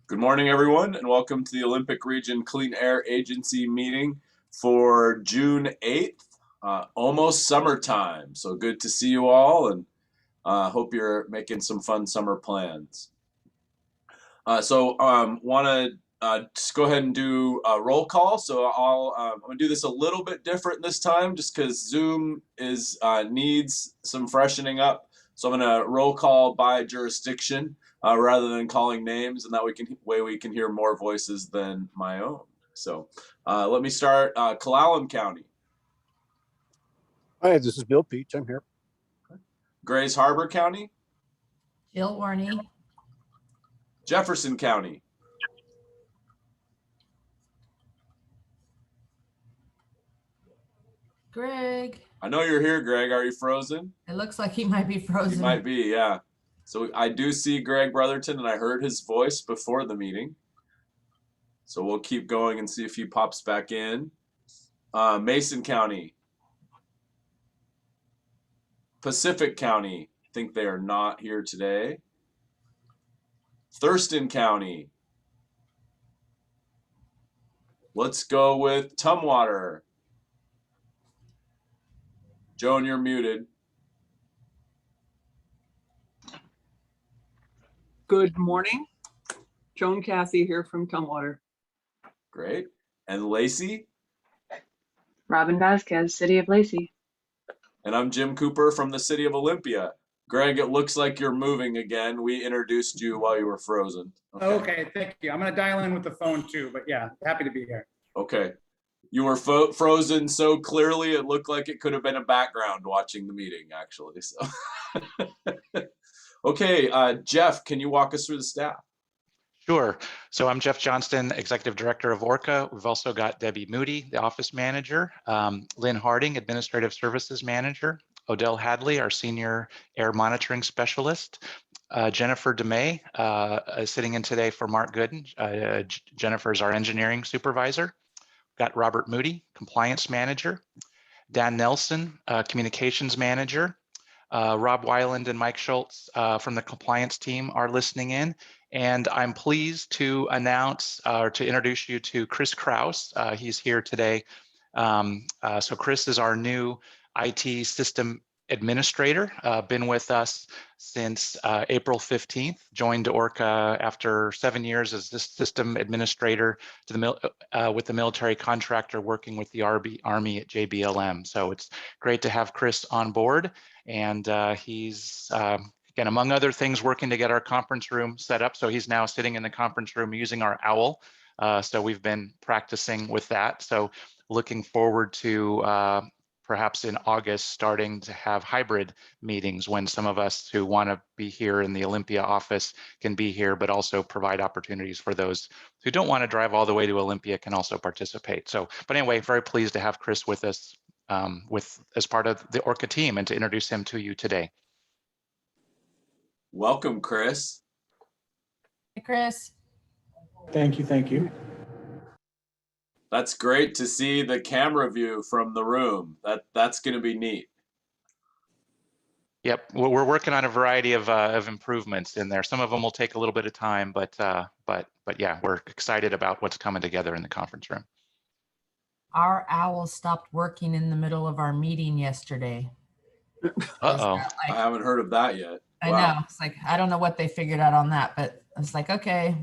Good morning, everyone, and welcome to the Olympic Region Clean Air Agency meeting for June 8th. Almost summertime, so good to see you all, and hope you're making some fun summer plans. Want to just go ahead and do a roll call. So I'm gonna do this a little bit different this time, just because Zoom needs some freshening up. So I'm gonna roll call by jurisdiction rather than calling names, and that way we can hear more voices than my own. So let me start. Clallam County. Hi, this is Bill Peach. I'm here. Grays Harbor County. Jill Warney. Jefferson County. Greg. I know you're here, Greg. Are you frozen? It looks like he might be frozen. He might be, yeah. So I do see Greg Brotherton, and I heard his voice before the meeting. So we'll keep going and see if he pops back in. Mason County. Pacific County. I think they are not here today. Thurston County. Let's go with Tumwater. Joan, you're muted. Good morning. Joan Cathy here from Tumwater. Great. And Lacey? Robin Vasquez, City of Lacey. And I'm Jim Cooper from the City of Olympia. Greg, it looks like you're moving again. We introduced you while you were frozen. Okay, thank you. I'm going to dial in with the phone too, but yeah, happy to be here. Okay. You were frozen so clearly it looked like it could have been a background watching the meeting, actually. So, okay, Jeff, can you walk us through the staff? Sure. So I'm Jeff Johnston, Executive Director of ORCAA. We've also got Debbie Moody, the Office Manager, Lynn Harding, Administrative Services Manager, Odell Hadley, our Senior Air Monitoring Specialist, Jennifer DeMay, sitting in today for Mark Gooden. Jennifer is our Engineering Supervisor. Got Robert Moody, Compliance Manager, Dan Nelson, Communications Manager, Rob Weiland and Mike Schultz from the compliance team are listening in. And I'm pleased to announce or to introduce you to Chris Kraus. He's here today. So Chris is our new IT system administrator, been with us since April 15th, joined ORCAA after 7 years as the system administrator with the military contractor working with the Army at JBLM. So it's great to have Chris on board, and he's, again, among other things, working to get our conference room set up. So he's now sitting in the conference room using our OWL. So we've been practicing with that. So looking forward to perhaps in August, starting to have hybrid meetings when some of us who want to be here in the Olympia office can be here, but also provide opportunities for those who don't want to drive all the way to Olympia can also participate. So, but anyway, very pleased to have Chris with us as part of the ORCAA team and to introduce him to you today. Welcome, Chris. Hey, Chris. Thank you. Thank you. That's great to see the camera view from the room. That's going to be neat. Yep, we're working on a variety of improvements in there. Some of them will take a little bit of time, but yeah, we're excited about what's coming together in the conference room. Our owl stopped working in the middle of our meeting yesterday. Uh-oh. I haven't heard of that yet. I know. It's like, I don't know what they figured out on that, but it's like, okay,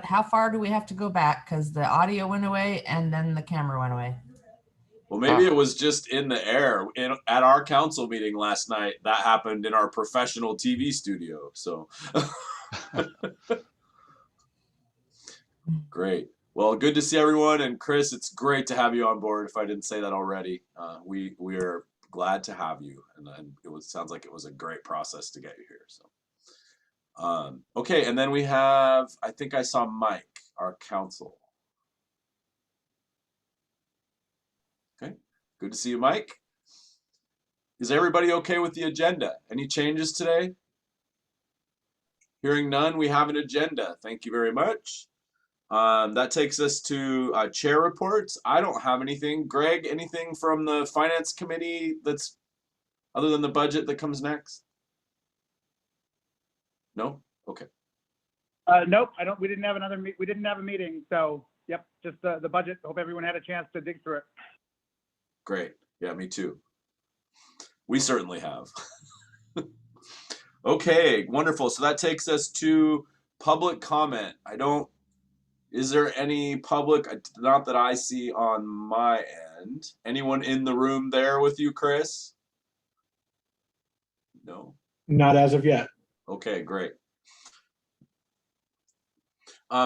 how far do we have to go back? Because the audio went away and then the camera went away. Well, maybe it was just in the air. At our council meeting last night, that happened in our professional TV studio. So great. Well, good to see everyone. And Chris, it's great to have you on board. If I didn't say that already, we are glad to have you. And sounds like it was a great process to get you here. So. Okay, and then we have, I think I saw Mike, our counsel. Okay, good to see you, Mike. Is everybody okay with the agenda? Any changes today? Hearing none, we have an agenda. Thank you very much. That takes us to chair reports. I don't have anything. Greg, anything from the finance committee that's other than the budget that comes next? No? Okay. Nope, we didn't have we didn't have a meeting. So, yep, just the budget. Hope everyone had a chance to dig through it. Great. Yeah, me too. We certainly have. Okay, wonderful. So that takes us to public comment. Is there any public, not that I see on my end? Anyone in the room there with you, Chris? No? Not as of yet. Okay, great.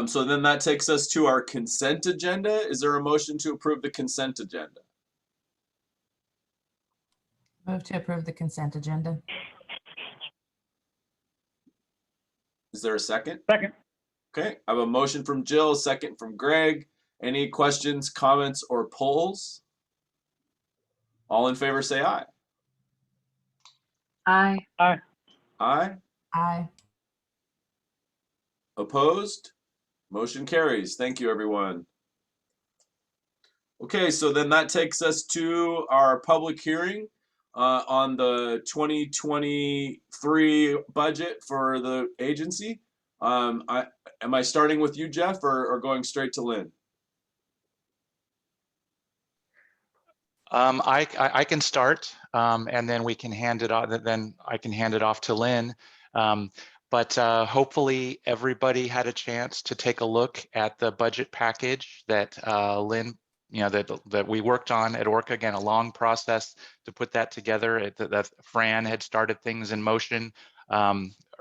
So then that takes us to our consent agenda. Is there a motion to approve the consent agenda? Move to approve the consent agenda. Is there a second? Second. Okay, I have a motion from Jill, a second from Greg. Any questions, comments, or polls? All in favor say aye. Aye. Aye. Aye. Opposed? Motion carries. Thank you, everyone. Okay, so then that takes us to our public hearing on the 2023 budget for the agency. Am I starting with you, Jeff, or going straight to Lynn? I can start, and then we can hand it off. Then I can hand it off to Lynn. But hopefully everybody had a chance to take a look at the budget package that Lynn, that we worked on at ORCAA. Again, a long process to put that together. That Fran had started things in motion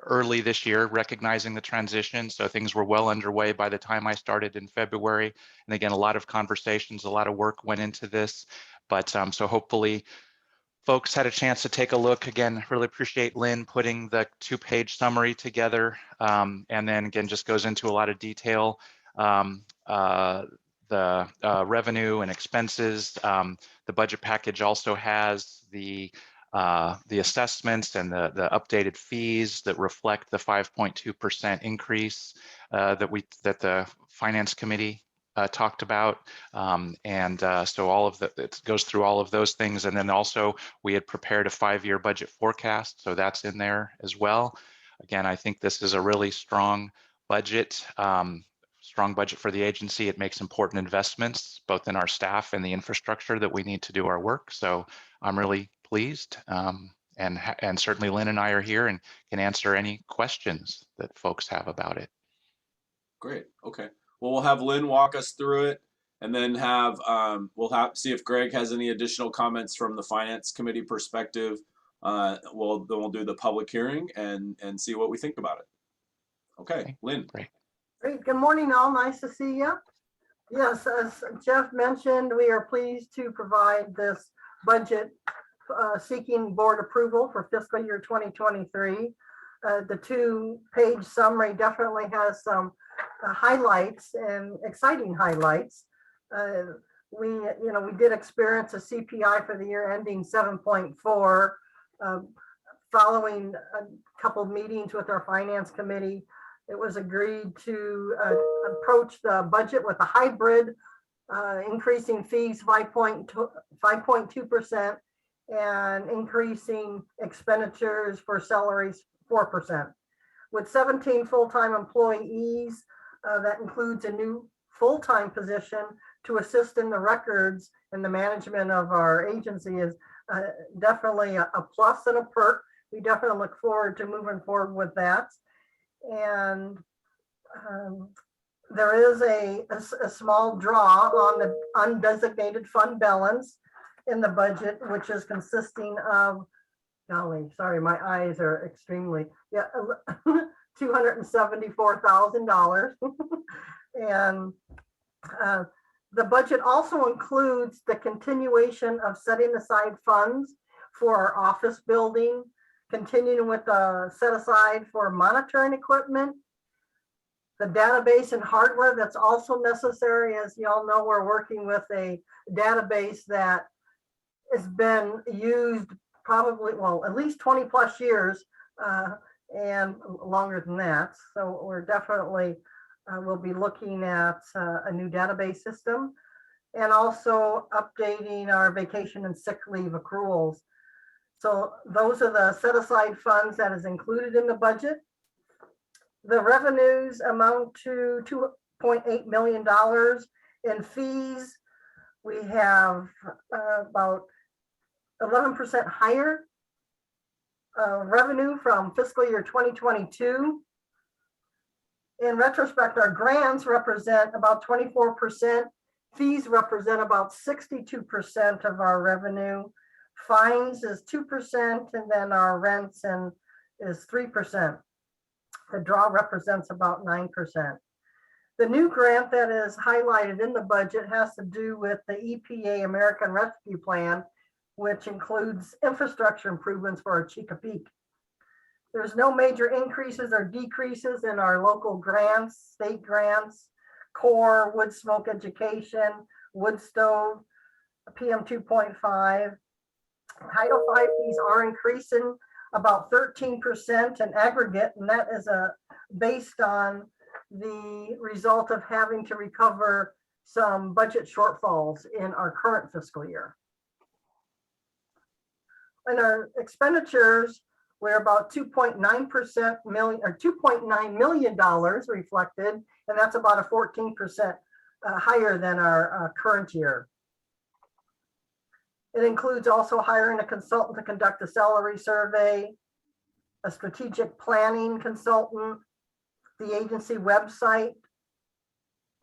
early this year, recognizing the transition. So things were well underway by the time I started in February. And again, a lot of conversations, a lot of work went into this. But so hopefully folks had a chance to take a look. Again, really appreciate Lynn putting the 2-page summary together. And then again, just goes into a lot of detail. The revenue and expenses. The budget package also has the assessments and the updated fees that reflect the 5.2% increase that the Finance Committee talked about. So all of it goes through all of those things. And then also we had prepared a 5-year budget forecast. So that's in there as well. Again, I think this is a really strong budget. Strong budget for the agency. It makes important investments, both in our staff and the infrastructure that we need to do our work. So I'm really pleased. And certainly Lynn and I are here and can answer any questions that folks have about it. Great. Okay. Well, we'll have Lynn walk us through it, and then we'll see if Greg has any additional comments from the Finance Committee perspective. Then we'll do the public hearing and see what we think about it. Okay, Lynn. Great. Great. Good morning, all. Nice to see you. Yes, as Jeff mentioned, we are pleased to provide this budget seeking board approval for fiscal year 2023. The 2-page summary definitely has some highlights and exciting highlights. We did experience a CPI for the year ending 7.4. Following a couple of meetings with our Finance Committee, it was agreed to approach the budget with a hybrid, increasing fees 5.2% and increasing expenditures for salaries 4%. With 17 full-time employees, that includes a new full-time position to assist in the records and the management of our agency is definitely a plus and a perk. We definitely look forward to moving forward with that. And there is a small draw on the undesignated fund balance in the budget, which is consisting of, golly, sorry, my eyes are extremely, $274,000. And the budget also includes the continuation of setting aside funds for our office building, continuing with the set aside for monitoring equipment, the database and hardware that's also necessary. As you all know, we're working with a database that has been used probably, well, at least 20 plus years and longer than that. So we're definitely, we'll be looking at a new database system and also updating our vacation and sick leave accruals. So those are the set aside funds that is included in the budget. The revenues amount to $2.8 million. In fees, we have about 11% higher revenue from fiscal year 2022. In retrospect, our grants represent about 24%. Fees represent about 62% of our revenue. Fines is 2%, and then our rents is 3%. The draw represents about 9%. The new grant that is highlighted in the budget has to do with the EPA American Rescue Plan, which includes infrastructure improvements for our Chesapeake. There's no major increases or decreases in our local grants, state grants, core, wood smoke education, wood stove, PM 2.5. Title V fees are increasing about 13% in aggregate, and that is based on the result of having to recover some budget shortfalls in our current fiscal year. In our expenditures, we're about 2.9% million or $2.9 million reflected, and that's about a 14% higher than our current year. It includes also hiring a consultant to conduct a salary survey, a strategic planning consultant, the agency website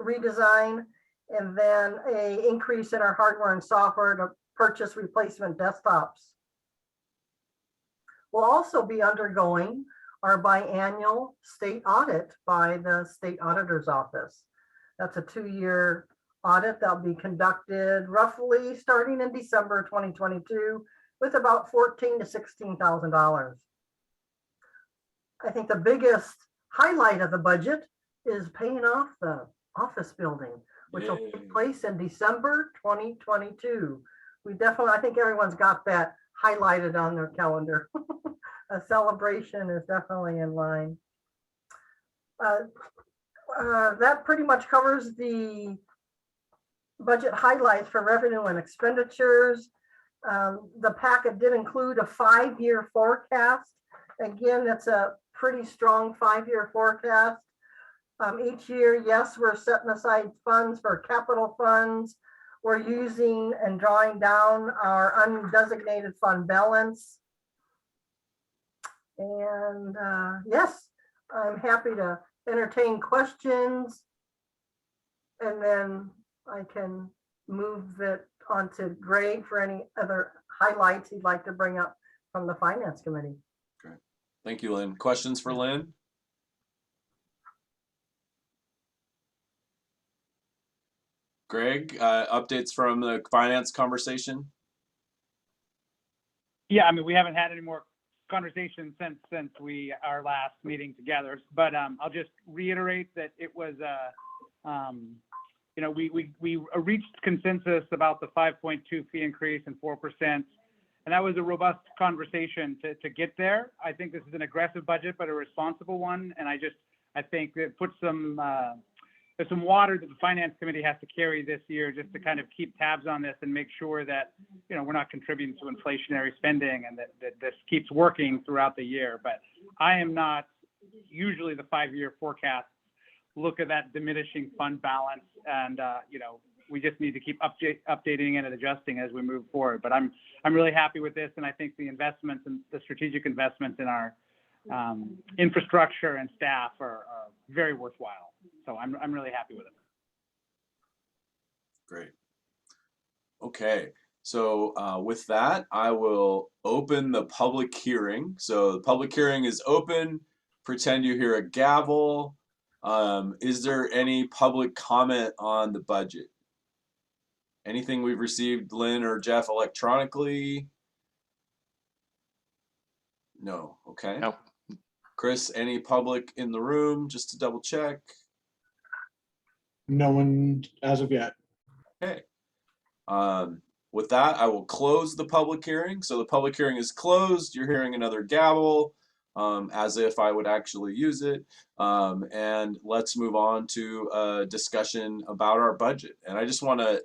redesign, and then an increase in our hardware and software to purchase replacement desktops. We'll also be undergoing our biannual state audit by the State Auditor's Office. That's a 2-year audit that'll be conducted roughly starting in December 2022 with about $14,000 to $16,000. I think the biggest highlight of the budget is paying off the office building, which will take place in December 2022. We definitely, I think everyone's got that highlighted on their calendar. A celebration is definitely in line. That pretty much covers the budget highlights for revenue and expenditures. The packet did include a 5-year forecast. Again, that's a pretty strong 5-year forecast. Each year, yes, we're setting aside funds for capital funds. We're using and drawing down our undesignated fund balance. And yes, I'm happy to entertain questions. And then I can move it on to Greg for any other highlights he'd like to bring up from the Finance Committee. Great. Thank you, Lynn. Questions for Lynn? Greg, updates from the finance conversation? Yeah, I mean, we haven't had any more conversations since our last meeting together, but I'll just reiterate that it was you know, we reached consensus about the 5.2 fee increase and 4%, and that was a robust conversation to get there. I think this is an aggressive budget, but a responsible one, and I think it puts there's some water that the Finance Committee has to carry this year just to kind of keep tabs on this and make sure that, you know, we're not contributing to inflationary spending and that this keeps working throughout the year. But I am not, usually the 5-year forecasts look at that diminishing fund balance, and you know, we just need to keep updating it and adjusting as we move forward. But I'm really happy with this, and I think the investments and the strategic investments in our infrastructure and staff are very worthwhile. So I'm really happy with it. Great. Okay, so with that, I will open the public hearing. So the public hearing is open. Pretend you hear a gavel. Is there any public comment on the budget? Anything we've received, Lynn or Jeff, electronically? No. Okay. Nope. Chris, any public in the room, just to double check? No one as of yet. Okay. With that, I will close the public hearing. So the public hearing is closed. You're hearing another gavel, as if I would actually use it. And let's move on to a discussion about our budget. And I just want to,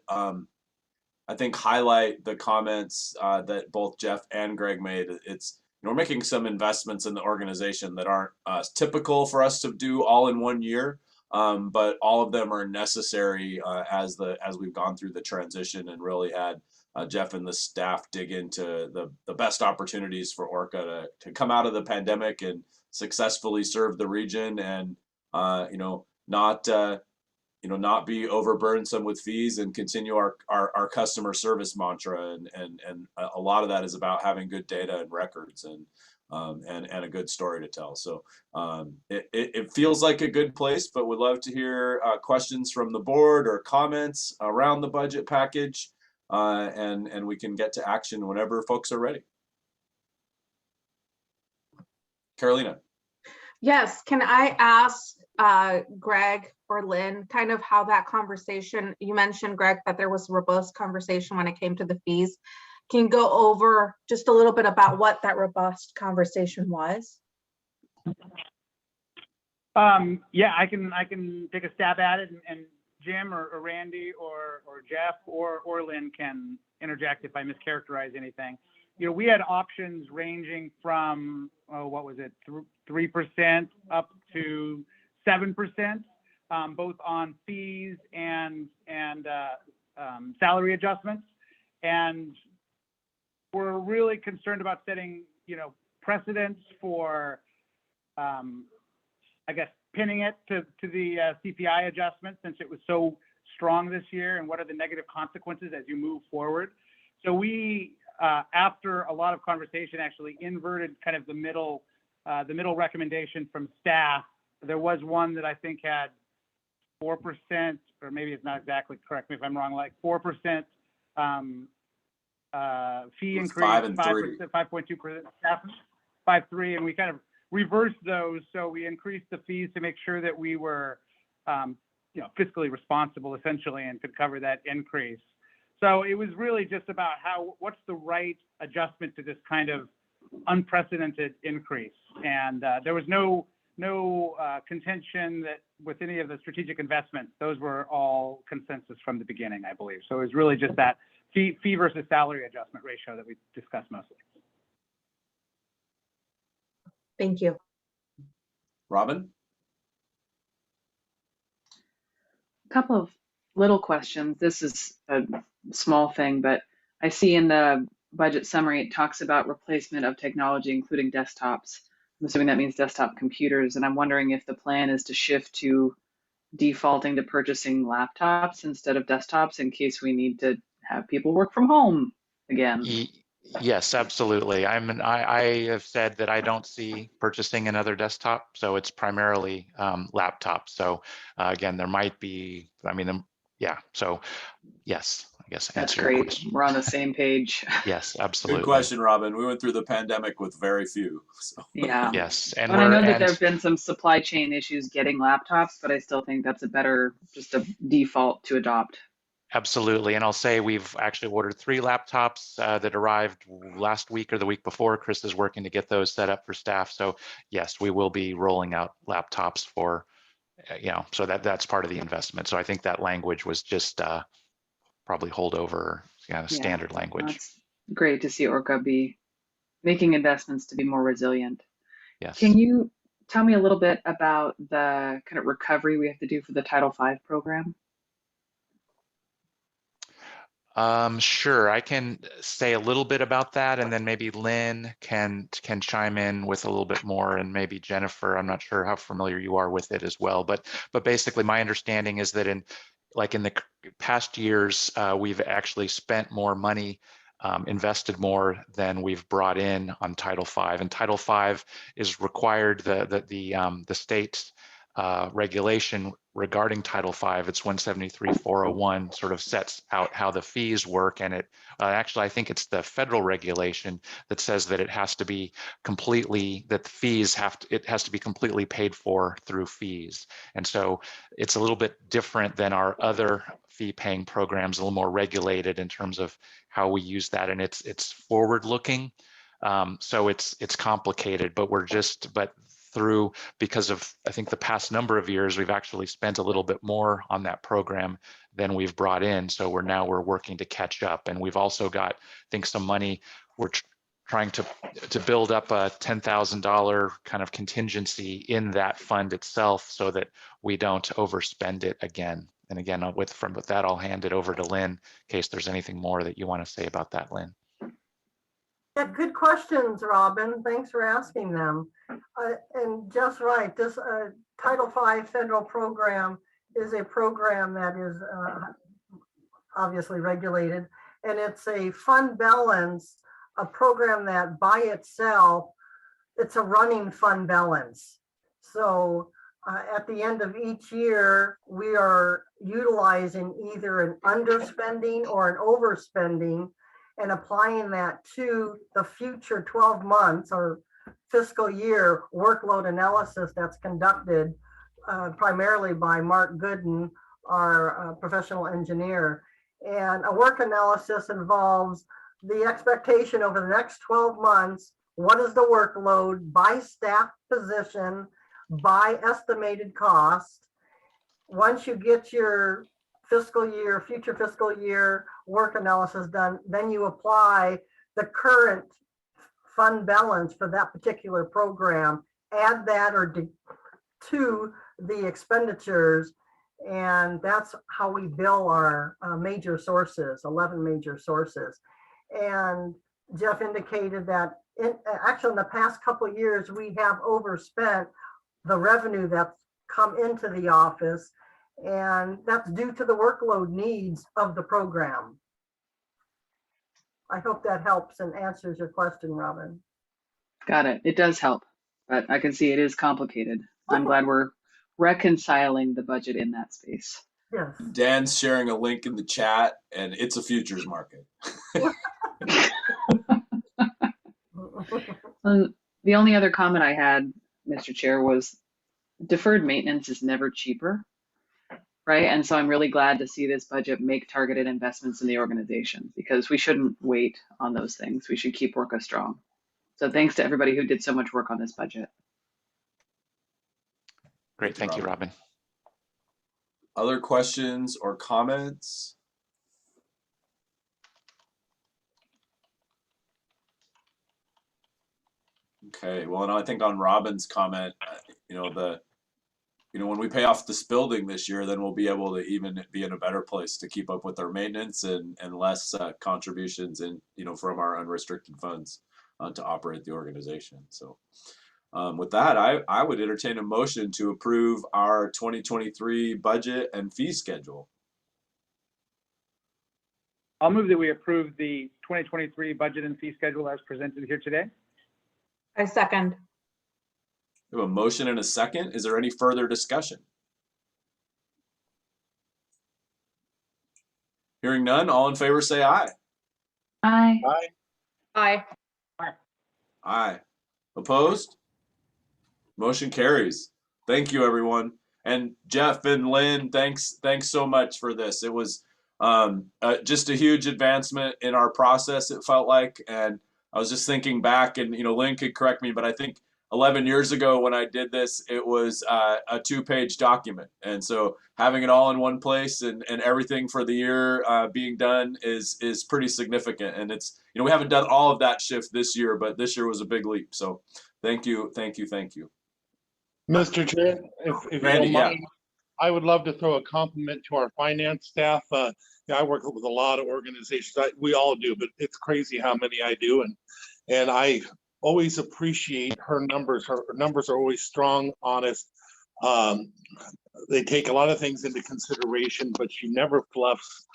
I think, highlight the comments that both Jeff and Greg made. It's we're making some investments in the organization that aren't typical for us to do all in one year. But all of them are necessary as we've gone through the transition and really had Jeff and the staff dig into the best opportunities for ORCAA to come out of the pandemic and successfully serve the region, and not be overburdensome with fees, and continue our customer service mantra. And a lot of that is about having good data and records, and a good story to tell. So it feels like a good place, but would love to hear questions from the board or comments around the budget package, and we can get to action whenever folks are ready. Carolina. Yes, can I ask Greg or Lynn kind of how that conversation, you mentioned, Greg, that there was a robust conversation when it came to the fees. Can you go over just a little bit about what that robust conversation was? Yeah, I can take a stab at it, and Jim or Randy or Jeff or Lynn can interject if I mischaracterize anything. We had options ranging from, what was it, 3% up to 7%, both on fees and salary adjustments. And we're really concerned about setting, precedents for, I guess, pinning it to the CPI adjustment, since it was so strong this year, and what are the negative consequences as you move forward. So we, after a lot of conversation, actually inverted kind of the middle recommendation from staff. There was one that I think had 4%, or maybe it's not exactly, correct me if I'm wrong, like 4% fee increase, 5 and 3, 5.2% staff, 5.3, and we kind of reversed those. So we increased the fees to make sure that we were, fiscally responsible essentially, and could cover that increase. So it was really just about what's the right adjustment to this kind of unprecedented increase. And there was no contention that with any of the strategic investments, those were all consensus from the beginning, I believe. So it was really just that fee versus salary adjustment ratio that we discussed mostly. Thank you. Robin? A couple of little questions. This is a small thing, but I see in the budget summary, it talks about replacement of technology, including desktops. I'm assuming that means desktop computers. And I'm wondering if the plan is to shift to defaulting to purchasing laptops instead of desktops in case we need to have people work from home again. Yes, absolutely. I have said that I don't see purchasing another desktop, so it's primarily laptops. So again, there might be, yeah. So yes, I guess That's answer your great. question. We're on the same page. Yes, absolutely. Good question, Robin. We went through the pandemic with very few. So. Yeah. Yes, and I know that there have been some supply chain issues getting laptops, but I still think that's just a default to adopt. Absolutely, and I'll say we've actually ordered 3 laptops that arrived last week or the week before. Chris is working to get those set up for staff. So yes, we will be rolling out laptops for, so that's part of the investment. So I think that language was just probably holdover, standard language. That's great to see ORCAA be making investments to be more resilient. Yes. Can you tell me a little bit about the kind of recovery we have to do for the Title V program? Sure, I can say a little bit about that, and then maybe Lynn can chime in with a little bit more, and maybe Jennifer. I'm not sure how familiar you are with it as well, but basically my understanding is that in the past years, we've actually spent more money, invested more than we've brought in on Title V, and Title V is required. The state regulation regarding Title V, it's 173-401, sort of sets out how the fees work, and it actually, I think it's the federal regulation that says that it has to be completely, that the fees it has to be completely paid for through fees. And so it's a little bit different than our other fee-paying programs, a little more regulated in terms of how we use that, and it's forward-looking. So it's complicated, but through, because of, I think, the past number of years, we've actually spent a little bit more on that program than we've brought in. So we're working to catch up. And we've also got, I think, some money we're trying to build up a $10,000 kind of contingency in that fund itself so that we don't overspend it again. And again, with that, I'll hand it over to Lynn in case there's anything more that you want to say about that, Lynn. Yeah, good questions, Robin. Thanks for asking them. And just right, this Title V federal program is a program that is obviously regulated, and it's a fund balance, a program that by itself, it's a running fund balance. So at the end of each year, we are utilizing either an underspending or an overspending and applying that to the future 12 months or fiscal year workload analysis that's conducted primarily by Mark Gooden, our professional engineer. And a work analysis involves the expectation over the next 12 months, what is the workload by staff position, by estimated cost. Once you get your future fiscal year work analysis done, then you apply the current fund balance for that particular program, add that to the expenditures, and that's how we bill our major sources, 11 major sources. And Jeff indicated that actually in the past couple of years, we have overspent the revenue that's come into the office, and that's due to the workload needs of the program. I hope that helps and answers your question, Robin. Got it. It does help, but I can see it is complicated. I'm glad we're reconciling the budget in that space. Yes. Dan's sharing a link in the chat, and it's a futures market. The only other comment I had, Mr. Chair, was deferred maintenance is never cheaper, right? And so I'm really glad to see this budget make targeted investments in the organization, because we shouldn't wait on those things. We should keep ORCAA strong. So thanks to everybody who did so much work on this budget. Great, thank you, Robin. Other questions or comments? Okay, well, and I think on Robin's comment, when we pay off this building this year, then we'll be able to even be in a better place to keep up with our maintenance and less contributions from our unrestricted funds to operate the organization. So with that, I would entertain a motion to approve our 2023 budget and fee schedule. I'll move that we approve the 2023 budget and fee schedule as presented here today. I second. We have a motion and a second. Is there any further discussion? Hearing none, all in favor say aye. Aye. Aye. Aye. Opposed? Motion carries. Thank you, everyone. And Jeff and Lynn, thanks so much for this. It was just a huge advancement in our process, it felt like. And I was just thinking back, and Lynn could correct me, but I think 11 years ago when I did this, it was a 2-page document. And so having it all in one place and everything for the year being done is pretty significant. And it's, we haven't done all of that shift this year, but this year was a big leap. So thank you. Mr. Chair, if Randy, you don't mind, I would love to throw a compliment to our finance staff. I work with a lot of organizations. We all do, but it's crazy how many I do. And I always appreciate her numbers. Her numbers are always strong, honest. They take a lot of things into consideration, but she never fluffs.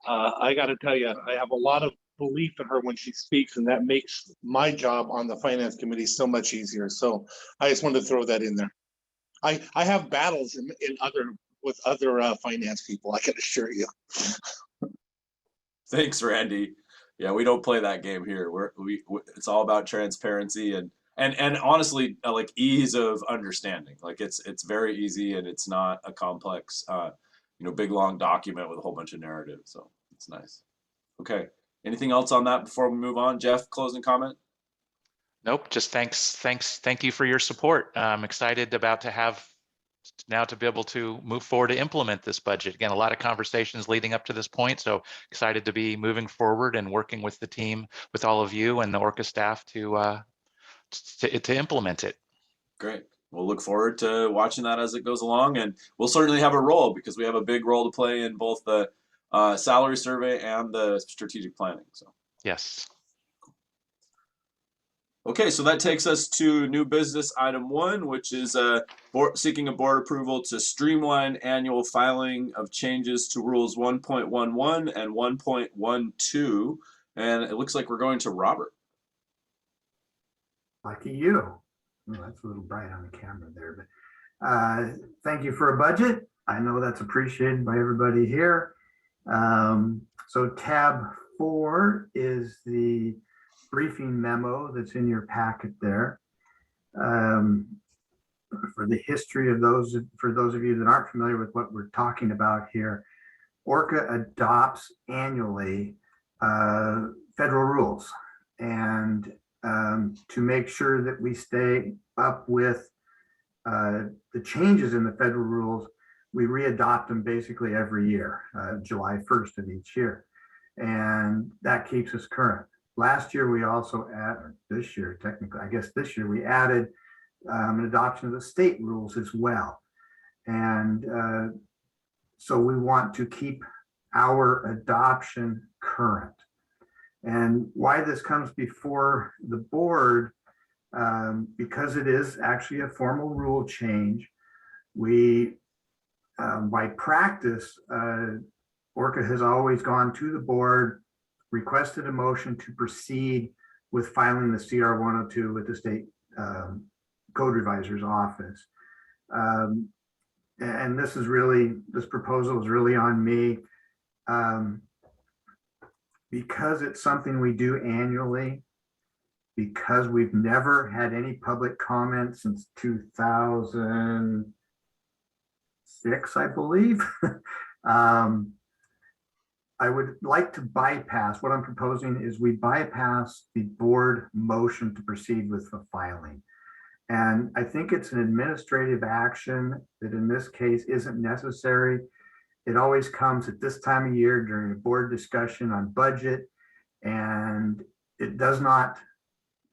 I got to tell you, I have a lot of belief in her when she speaks, and that makes my job on the finance committee so much easier. So I just wanted to throw that in there. I have battles with other finance people, I can assure you. Thanks, Randy. Yeah, we don't play that game here. It's all about transparency and honestly, like ease of understanding. Like it's very easy, and it's not a complex, big long document with a whole bunch of narrative. So it's nice. Okay. Anything else on that before we move on? Jeff, closing comment? Nope, just thanks. Thank you for your support. I'm excited about to have now to be able to move forward to implement this budget. Again, a lot of conversations leading up to this point. So excited to be moving forward and working with the team, with all of you and the ORCAA staff to implement it. Great. We'll look forward to watching that as it goes along, and we'll certainly have a role because we have a big role to play in both the salary survey and the strategic planning. So Yes. okay, so that takes us to new business item 1, which is seeking a board approval to streamline annual filing of changes to rules 1.11 and 1.12, and it looks like we're going to Robert. Lucky you. Oh, that's a little bright on the camera there, but thank you for a budget. I know that's appreciated by everybody here. So tab 4 is the briefing memo that's in your packet there. For the history of those, for those of you that aren't familiar with what we're talking about here, ORCAA adopts annually federal rules, and to make sure that we stay up with the changes in the federal rules, we re-adopt them basically every year, July 1st of each year. And that keeps us current. Last year, we also added, this year, technically, I guess this year, we added an adoption of the state rules as well. And so we want to keep our adoption current. And why this comes before the board, because it is actually a formal rule change, we, by practice, ORCAA has always gone to the board, requested a motion to proceed with filing the CR 102 with the state code revisor's office. And this is really, this proposal is really on me. Because it's something we do annually, because we've never had any public comment since 2006, I believe. I would like to bypass, what I'm proposing is we bypass the board motion to proceed with the filing. And I think it's an administrative action that in this case isn't necessary. It always comes at this time of year during a board discussion on budget, and it does not,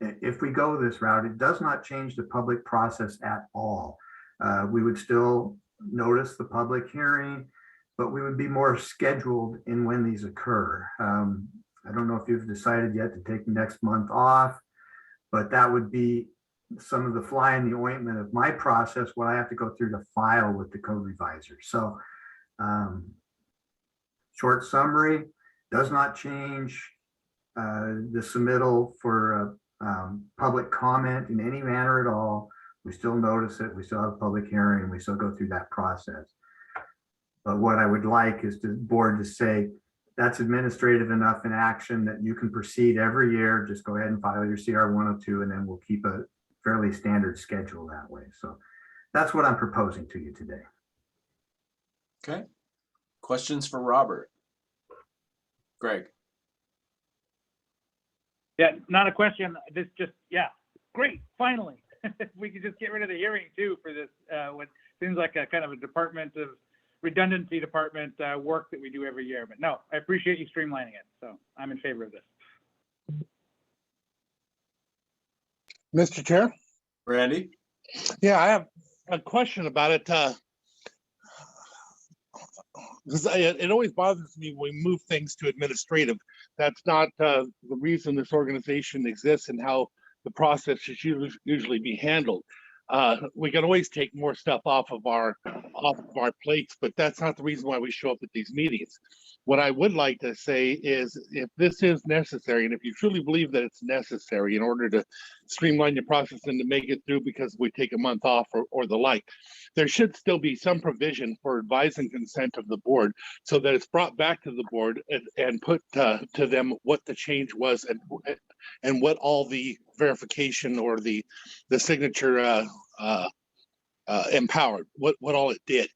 if we go this route, it does not change the public process at all. We would still notice the public hearing, but we would be more scheduled in when these occur. I don't know if you've decided yet to take next month off, but that would be some of the fly in the ointment of my process, what I have to go through to file with the code revisor. So short summary, does not change the submittal for public comment in any manner at all. We still notice it, we still have a public hearing, we still go through that process. But what I would like is the board to say, that's administrative enough in action that you can proceed every year, just go ahead and file your CR 102, and then we'll keep a fairly standard schedule that way. So that's what I'm proposing to you today. Okay. Questions for Robert? Greg? Yeah, not a question. This just, yeah, great, finally. We could just get rid of the hearing too for this, what seems like a kind of a department of redundancy department work that we do every year. But no, I appreciate you streamlining it. So I'm in favor of this. Mr. Chair? Randy? Yeah, I have a question about it. Because it always bothers me when we move things to administrative. That's not the reason this organization exists and how the process should usually be handled. We can always take more stuff off of our plates, but that's not the reason why we show up at these meetings. What I would like to say is, if this is necessary, and if you truly believe that it's necessary in order to streamline your process and to make it through because we take a month off or the like, there should still be some provision for advice and consent of the board so that it's brought back to the board and put to them what the change was and what all the verification or the signature empowered, what all it did.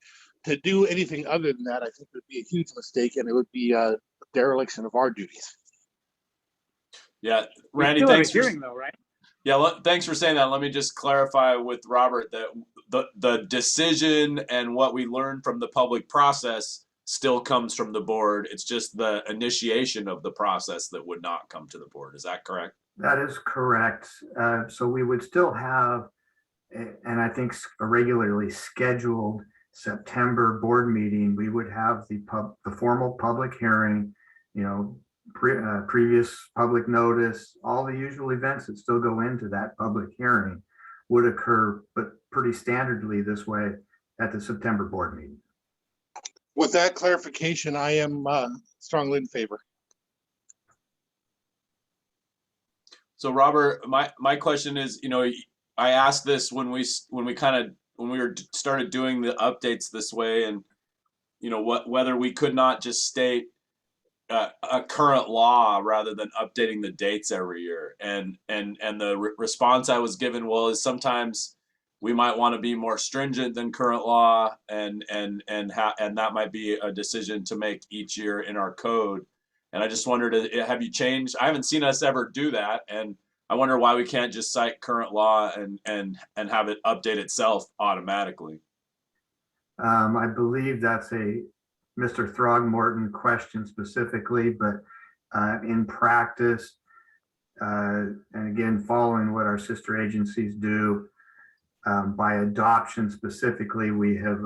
To do anything other than that, I think would be a huge mistake, and it would be a dereliction of our duties. Yeah, Randy, thanks thanks for hearing though, right? Yeah, thanks for saying that. Let me just clarify with Robert that the decision and what we learned from the public process still comes from the board. It's just the initiation of the process that would not come to the board. Is that correct? That is correct. So we would still have, and I think a regularly scheduled September board meeting. We would have the formal public hearing, you know, previous public notice, all the usual events that still go into that public hearing would occur, but pretty standardly this way at the September board meeting. With that clarification, I am strongly in favor. So Robert, my question is, you know, I asked this when we started doing the updates this way, and you know whether we could not just state a current law rather than updating the dates every year, and the response I was given was sometimes we might want to be more stringent than current law, and that might be a decision to make each year in our code. And I just wondered, have you changed? I haven't seen us ever do that, and I wonder why we can't just cite current law and have it update itself automatically. I believe that's a Mr. Throgmorton question specifically, but in practice, and again, following what our sister agencies do, by adoption specifically, we have,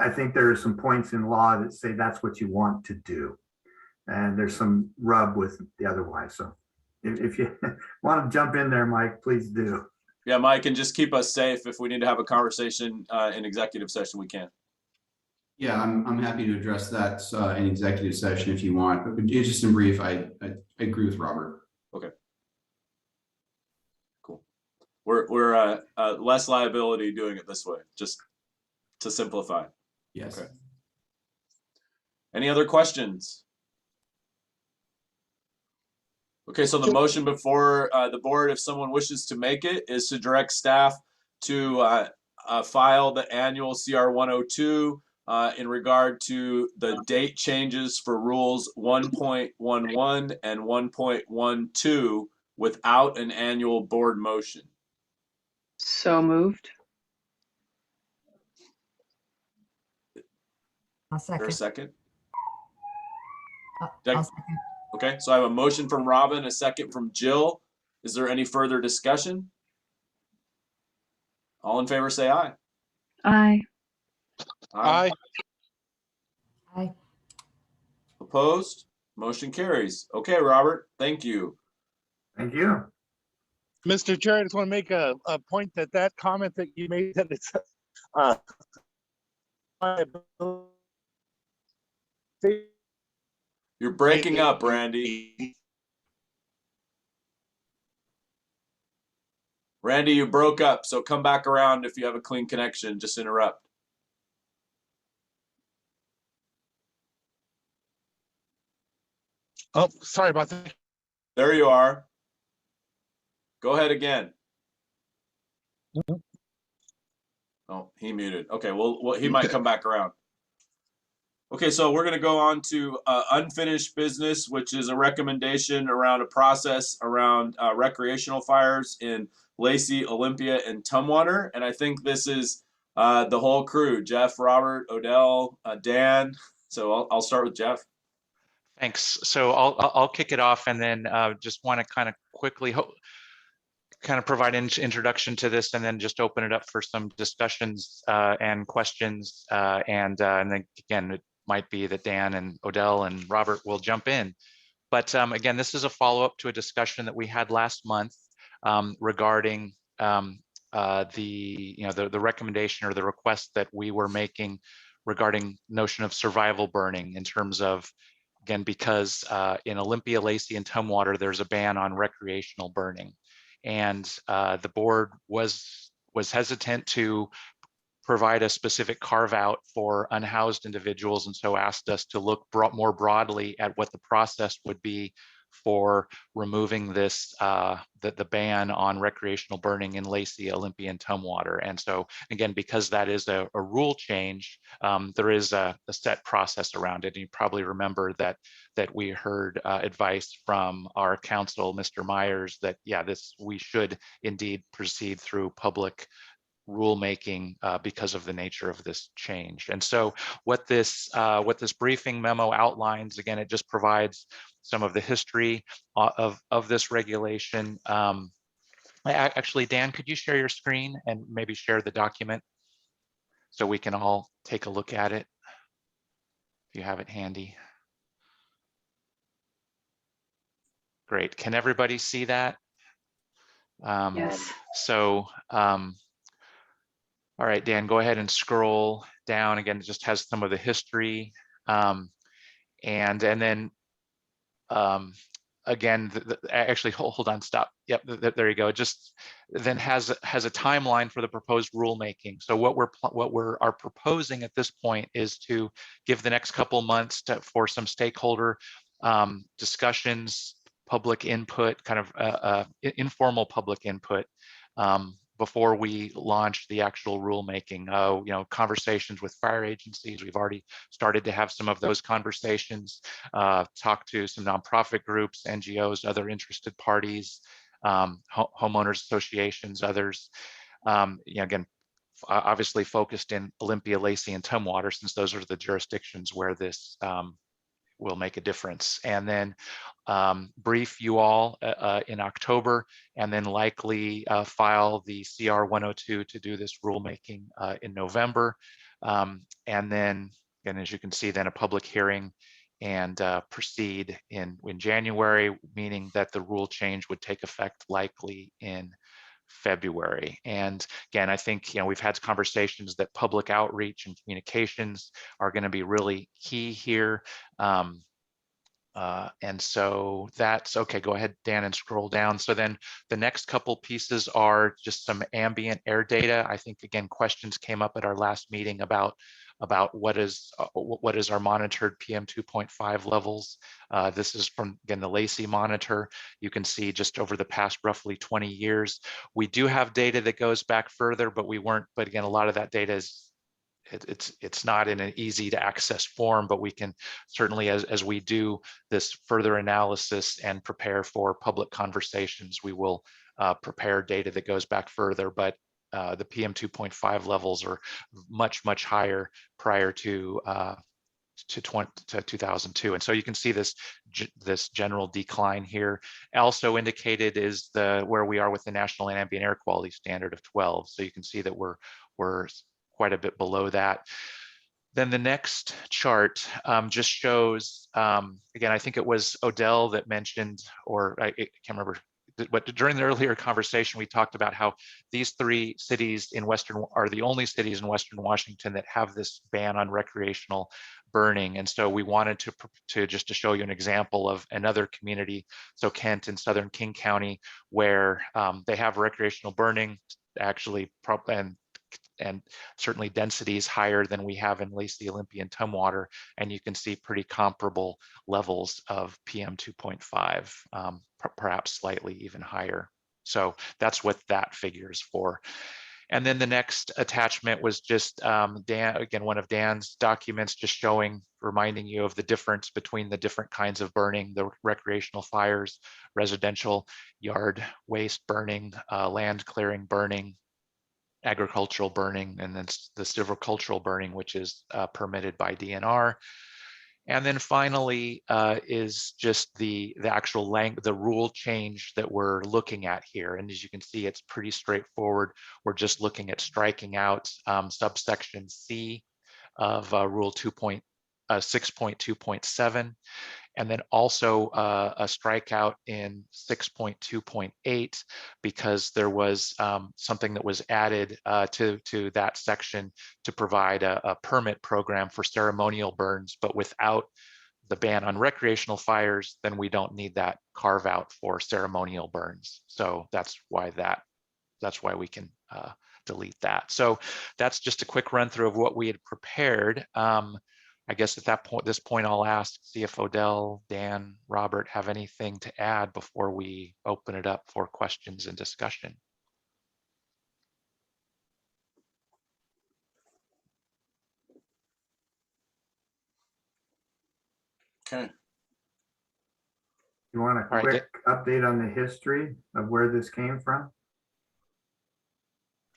I think there are some points in law that say that's what you want to do. And there's some rub with the otherwise. So if you want to jump in there, Mike, please do. Yeah, Mike, and just keep us safe. If we need to have a conversation in executive session, we can. Yeah, I'm happy to address that in executive session if you want. But just in brief, I agree with Robert. Okay. Cool. We're less liability doing it this way, just to simplify. Yes. Okay. Any other questions? Okay, so the motion before the board, if someone wishes to make it, is to direct staff to file the annual CR 102 in regard to the date changes for rules 1.11 and 1.12 without an annual board motion. So moved. I'll Is there a second. second? I'll second. Okay, so I have a motion from Robin, a second from Jill. Is there any further discussion? All in favor say aye. Aye. Aye. Aye. Opposed? Motion carries. Okay, Robert, thank you. Thank you. Mr. Chair, I just want to make a point that comment that you made, that it's You're breaking up, Randy. Randy, you broke up, so come back around if you have a clean connection. Just interrupt. Oh, sorry about that. There you are. Go ahead again. Oh, he muted. Okay, well, he might come back around. Okay, so we're going to go on to unfinished business, which is a recommendation around a process around recreational fires in Lacey, Olympia, and Tumwater. And I think this is the whole crew: Jeff, Robert, Odell, Dan. So I'll start with Jeff. Thanks. So I'll kick it off, and then just want to kind of quickly kind of provide an introduction to this, and then just open it up for some discussions and questions. And then again, it might be that Dan and Odell and Robert will jump in. But again, this is a follow-up to a discussion that we had last month regarding the recommendation or the request that we were making regarding notion of survival burning, in terms of, again, because in Olympia, Lacey, and Tumwater, there's a ban on recreational burning. And the board was hesitant to provide a specific carve out for unhoused individuals, and so asked us to look more broadly at what the process would be for removing this the ban on recreational burning in Lacey, Olympia, and Tumwater. And so again, because that is a rule change, there is a set process around it. And you probably remember that we heard advice from our counsel, Mr. Myers, that we should indeed proceed through public rulemaking because of the nature of this change. And so what this briefing memo outlines, again, it just provides some of the history of this regulation. Actually, Dan, could you share your screen and maybe share the document so we can all take a look at it if you have it handy? Great. Can everybody see that? Yes. So, all right, Dan, go ahead and scroll down. Again, it just has some of the history. And then again, actually, hold on, stop. Yep, there you go. It just then has a timeline for the proposed rulemaking. So what we're proposing at this point is to give the next couple months for some stakeholder discussions, public input, kind of informal public input before we launch the actual rulemaking. You know, conversations with fire agencies. We've already started to have some of those conversations. Talk to some nonprofit groups, NGOs, other interested parties, homeowners associations, others. You know, again, obviously focused in Olympia, Lacey, and Tumwater, since those are the jurisdictions where this will make a difference. And then brief you all in October, and then likely file the CR 102 to do this rulemaking in November. And then, and as you can see, then a public hearing and proceed in January, meaning that the rule change would take effect likely in February. And again, I think, you know, we've had conversations that public outreach and communications are going to be really key here. And so that's okay. Go ahead, Dan, and scroll down. So then the next couple pieces are just some ambient air data. I think, again, questions came up at our last meeting about what is our monitored PM 2.5 levels. This is from, again, the Lacey monitor. You can see just over the past roughly 20 years. We do have data that goes back further, but again, a lot of that data is it's not in an easy to access form, but we can certainly, as we do this further analysis and prepare for public conversations, we will prepare data that goes back further. But the PM 2.5 levels are much, much higher prior to 2002. And so you can see this general decline here. Also indicated is where we are with the National Ambient Air Quality Standard of 12. So you can see that we're quite a bit below that. Then the next chart just shows, again, I think it was Odell that mentioned, or I can't remember, but during the earlier conversation, we talked about how these three cities in are the only cities in Western Washington that have this ban on recreational burning. And so we wanted to just to show you an example of another community, so Kent in Southern King County, where they have recreational burning, actually, and certainly densities higher than we have in Lacey, Olympia, and Tumwater, and you can see pretty comparable levels of PM 2.5, perhaps slightly even higher. So that's what that figure is for. And then the next attachment was just Dan, again, one of Dan's documents, just reminding you of the difference between the different kinds of burning, the recreational fires, residential yard waste burning, land clearing burning, agricultural burning, and then the silvicultural burning, which is permitted by DNR. And then finally is just the actual the rule change that we're looking at here. And as you can see, it's pretty straightforward. We're just looking at striking out subsection C of Rule 6.2.7. And then also a strikeout in 6.2.8 because there was something that was added to that section to provide a permit program for ceremonial burns, but without the ban on recreational fires, then we don't need that carve out for ceremonial burns. So that's why we can delete that. So that's just a quick run through of what we had prepared. I guess at this point, I'll see if Odell, Dan, Robert have anything to add before we open it up for questions and discussion. Okay. You want a quick update on the history of where this came from?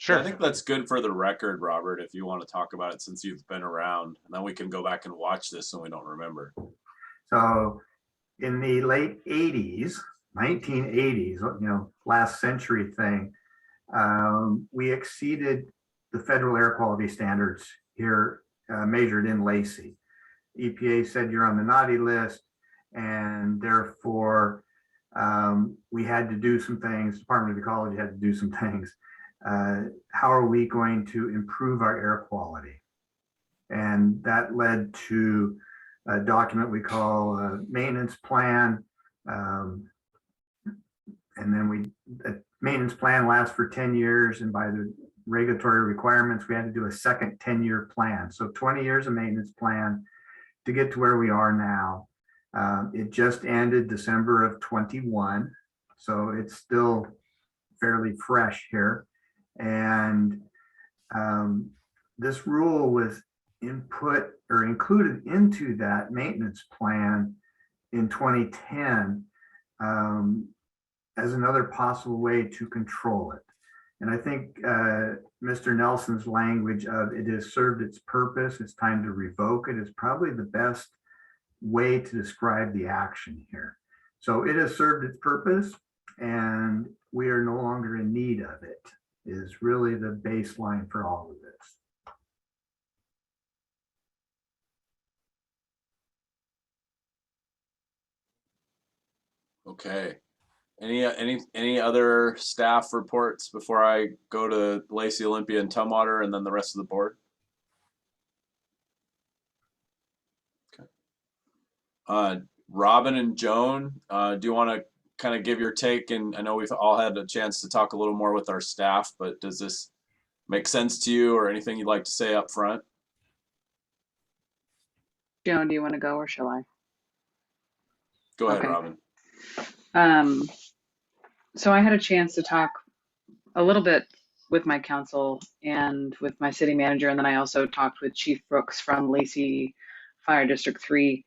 Sure. I think that's good for the record, Robert, if you want to talk about it since you've been around, and then we can go back and watch this and we don't remember. So in the late 80s, 1980s, last century thing, we exceeded the federal air quality standards here measured in Lacey. EPA said you're on the naughty list, and therefore we had to do some things. Department of Ecology had to do some things. How are we going to improve our air quality? And that led to a document we call a maintenance plan. And then a maintenance plan lasts for 10 years. And by the regulatory requirements, we had to do a second 10-year plan. So 20 years of maintenance plan to get to where we are now. It just ended December of 21. So it's still fairly fresh here. And this rule was input or included into that maintenance plan in 2010 as another possible way to control it. And I think Mr. Nelson's language of it has served its purpose, it's time to revoke it, is probably the best way to describe the action here. So it has served its purpose and we are no longer in need of it, is really the baseline for all of this. Okay. Any other staff reports before I go to Lacey, Olympia, and Tumwater, and then the rest of the board? Okay. Robin and Joan, do you want to kind of give your take? And I know we've all had a chance to talk a little more with our staff, but does this make sense to you, or anything you'd like to say up front? Joan, do you want to go or shall I? Go ahead, Okay. Robin. So I had a chance to talk a little bit with my council and with my city manager, and then I also talked with Chief Brooks from Lacey Fire District 3.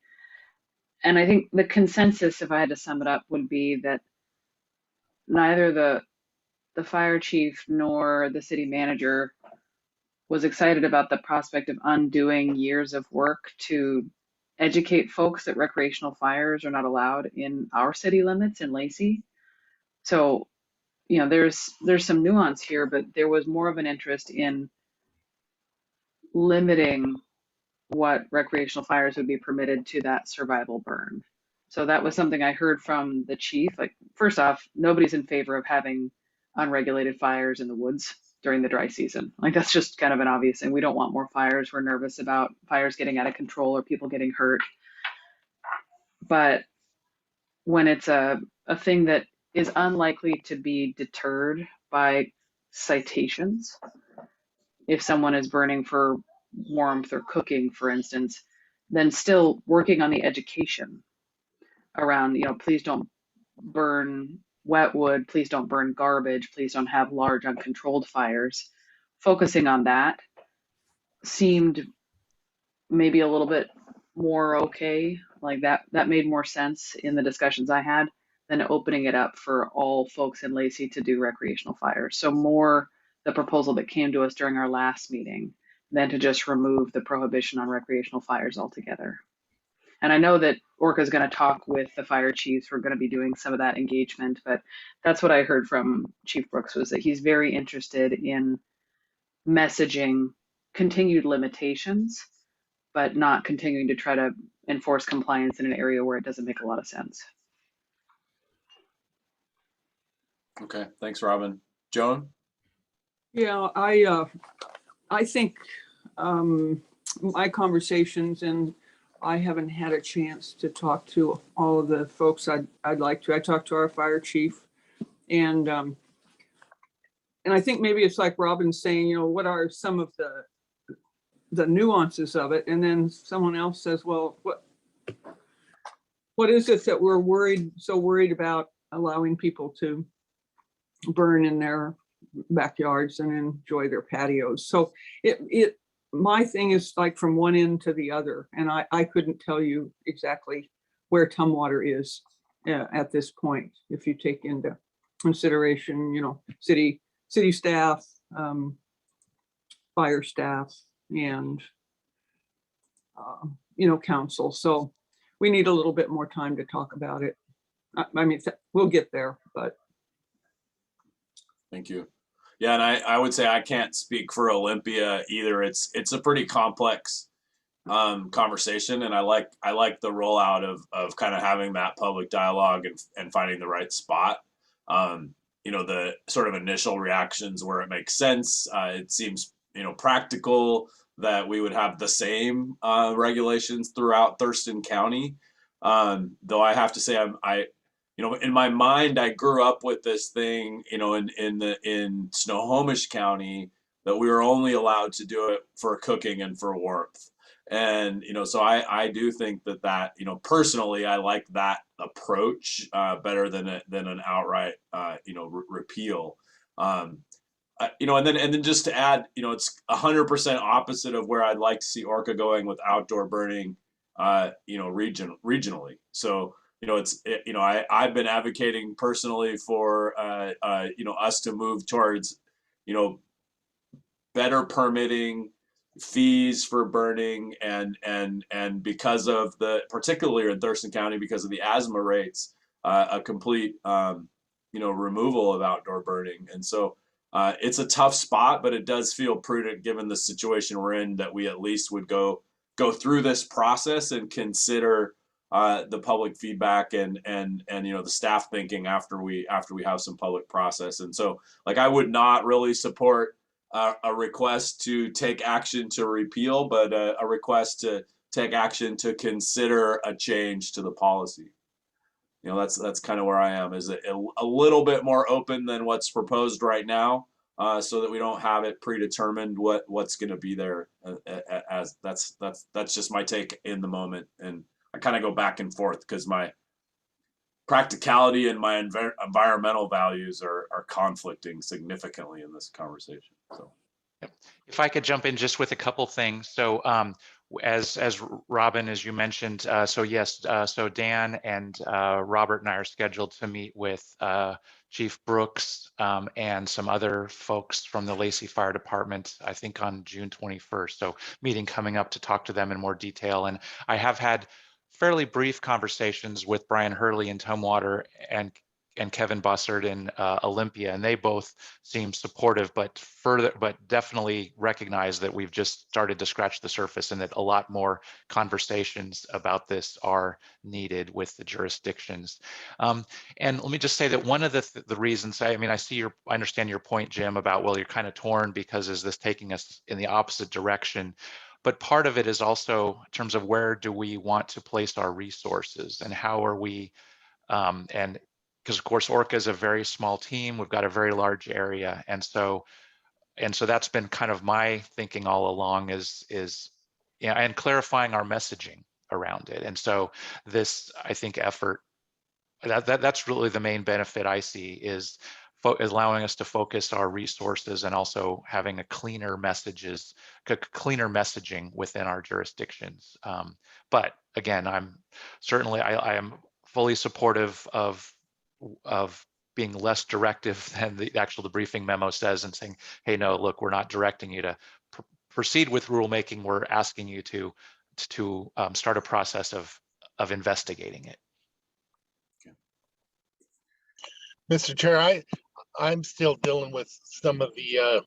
And I think the consensus, if I had to sum it up, would be that neither the fire chief nor the city manager was excited about the prospect of undoing years of work to educate folks that recreational fires are not allowed in our city limits in Lacey. So, there's some nuance here, but there was more of an interest in limiting what recreational fires would be permitted to that survival burn. So that was something I heard from the chief. Like, first off, nobody's in favor of having unregulated fires in the woods during the dry season. Like, that's just kind of an obvious thing. We don't want more fires. We're nervous about fires getting out of control or people getting hurt. But when it's a thing that is unlikely to be deterred by citations, if someone is burning for warmth or cooking, for instance, then still working on the education around, please don't burn wet wood, please don't burn garbage, please don't have large uncontrolled fires. Focusing on that seemed maybe a little bit more okay. Like that made more sense in the discussions I had than opening it up for all folks in Lacey to do recreational fires. So more the proposal that came to us during our last meeting than to just remove the prohibition on recreational fires altogether. And I know that ORCAA is going to talk with the fire chiefs. We're going to be doing some of that engagement, but that's what I heard from Chief Brooks, was that he's very interested in messaging continued limitations, but not continuing to try to enforce compliance in an area where it doesn't make a lot of sense. Okay, thanks, Robin. Joan? Yeah, I think my conversations, and I haven't had a chance to talk to all of the folks I'd like to. I talked to our fire chief, and I think maybe it's like Robin's saying, what are some of the nuances of it? And then someone else says, well, what is it that we're so worried about allowing people to burn in their backyards and enjoy their patios? So my thing is like from one end to the other, and I couldn't tell you exactly where Tumwater is at this point. If you take into consideration, city staff, fire staff and, council. So we need a little bit more time to talk about it. I mean, we'll get there, but. Thank you. Yeah, and I would say I can't speak for Olympia either. It's a pretty complex conversation, and I like the rollout of kind of having that public dialogue and finding the right spot. The sort of initial reactions where it makes sense. It seems practical that we would have the same regulations throughout Thurston County. Though I have to say in my mind, I grew up with this thing, in Snohomish County, that we were only allowed to do it for cooking and for warmth. And, so I do think that, personally, I like that approach better than an outright, repeal. And then just to add, it's 100% opposite of where I'd like to see ORCAA going with outdoor burning, regionally. So, I've been advocating personally for, us to move towards, better permitting, fees for burning, and because of particularly in Thurston County, because of the asthma rates, a complete, removal of outdoor burning. And so it's a tough spot, but it does feel prudent given the situation we're in that we at least would go through this process and consider the public feedback and the staff thinking after we have some public process. And so I would not really support a request to take action to repeal, but a request to take action to consider a change to the policy. That's kind of where I am, is a little bit more open than what's proposed right now, so that we don't have it predetermined what's going to be there. As that's just my take in the moment, and I kind of go back and forth because my practicality and my environmental values are conflicting significantly in this conversation. So, if I could jump in just with a couple things. So, as Robin, as you mentioned, so yes, so Dan and Robert and I are scheduled to meet with Chief Brooks and some other folks from the Lacey Fire Department, I think on June 21st. So, meeting coming up to talk to them in more detail. And I have had fairly brief conversations with Brian Hurley in Tumwater and Kevin Bussard in Olympia, and they both seem supportive, but definitely recognize that we've just started to scratch the surface and that a lot more conversations about this are needed with the jurisdictions. And let me just say that one of the reasons, I understand your point, Jim, about, well, you're kind of torn because is this taking us in the opposite direction? But part of it is also in terms of where do we want to place our resources and how are we, and because of course ORCAA is a very small team, we've got a very large area, and so that's been kind of my thinking all along is and clarifying our messaging around it. And so this, I think, effort that's really the main benefit I see is allowing us to focus our resources and also having a cleaner messaging within our jurisdictions. But again, I'm certainly I am fully supportive of being less directive than the briefing memo says, and saying, hey, no, look, we're not directing you to proceed with rulemaking. We're asking you to start a process of investigating it. Mr. Chair, I'm still dealing with some of the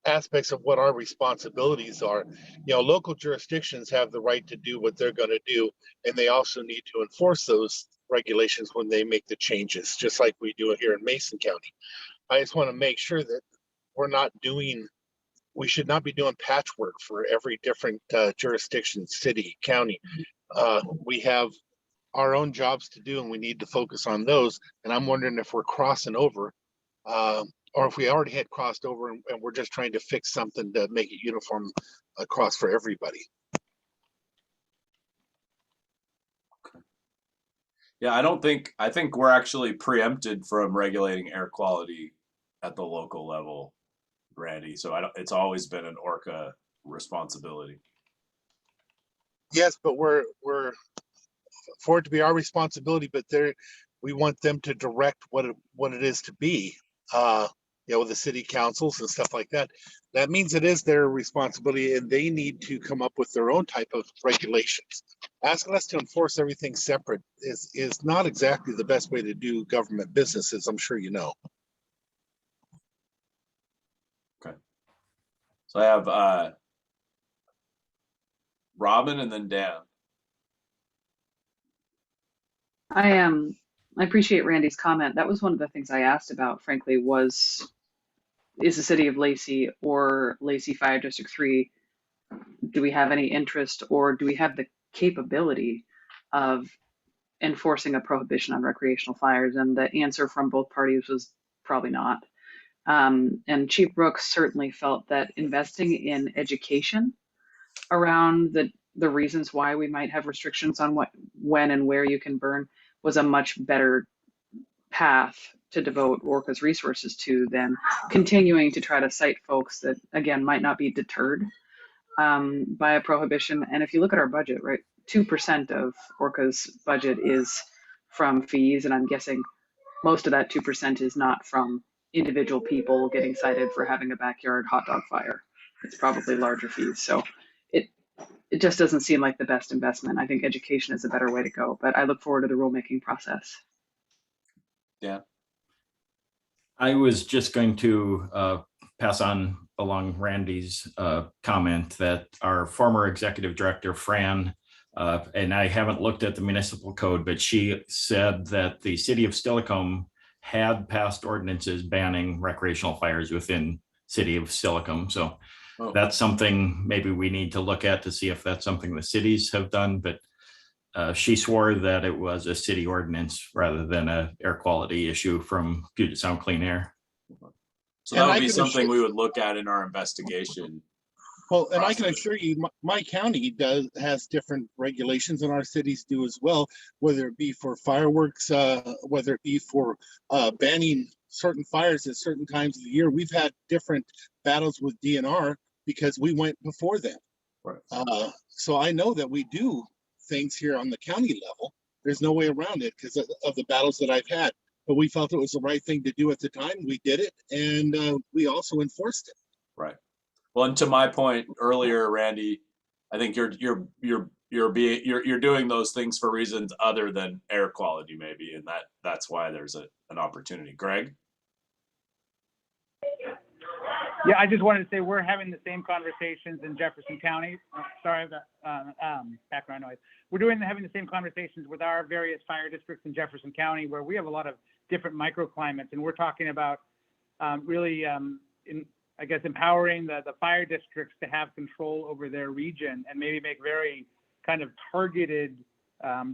aspects of what our responsibilities are. Local jurisdictions have the right to do what they're going to do, and they also need to enforce those regulations when they make the changes, just like we do here in Mason County. I just want to make sure that we should not be doing patchwork for every different jurisdiction, city, county. We have our own jobs to do, and we need to focus on those. And I'm wondering if we're crossing over, or if we already had crossed over and we're just trying to fix something to make it uniform across for everybody. Yeah, I think we're actually preempted from regulating air quality at the local level, Randy. So it's always been an ORCAA responsibility. Yes, but we're for it to be our responsibility, but we want them to direct what it is to be. with the city councils and stuff like that. That means it is their responsibility and they need to come up with their own type of regulations. Asking us to enforce everything separate is not exactly the best way to do government business, as I'm sure you know. Okay. So I have Robin and then Dan. I appreciate Randy's comment. That was one of the things I asked about, frankly, is the city of Lacey or Lacey Fire District 3, do we have any interest or do we have the capability of enforcing a prohibition on recreational fires? And the answer from both parties was probably not. And Chief Brooks certainly felt that investing in education around the reasons why we might have restrictions on when and where you can burn was a much better path to devote ORCAA's resources to than continuing to try to cite folks that, again, might not be deterred by a prohibition. And if you look at our budget, right, 2% of ORCAA's budget is from fees, and I'm guessing most of that 2% is not from individual people getting cited for having a backyard hot dog fire. It's probably larger fees. So it just doesn't seem like the best investment. I think education is a better way to go, but I look forward to the rulemaking process. Dan. I was just going to pass on along Randy's comment that our former executive director, Fran, and I haven't looked at the municipal code, but she said that the city of Stillicum had passed ordinances banning recreational fires within city of Stillicum. So that's something maybe we need to look at to see if that's something the cities have done. But she swore that it was a city ordinance rather than a air quality issue from Puget Sound Clean Air. So that would be something we would look at in our investigation. Well, and I can assure you, my county has different regulations, and our cities do as well, whether it be for fireworks, whether it be for banning certain fires at certain times of the year. We've had different battles with DNR because we went before them. Right. So I know that we do things here on the county level. There's no way around it because of the battles that I've had. But we felt it was the right thing to do at the time. We did it, and we also enforced it. Right. Well, and to my point earlier, Randy, I think you're doing those things for reasons other than air quality, maybe, and that's why there's an opportunity. Greg. Yeah, I just wanted to say we're having the same conversations in Jefferson County. Sorry about background noise. We're having the same conversations with our various fire districts in Jefferson County, where we have a lot of different microclimates, and we're talking about really, I guess, empowering the fire districts to have control over their region and maybe make very kind of targeted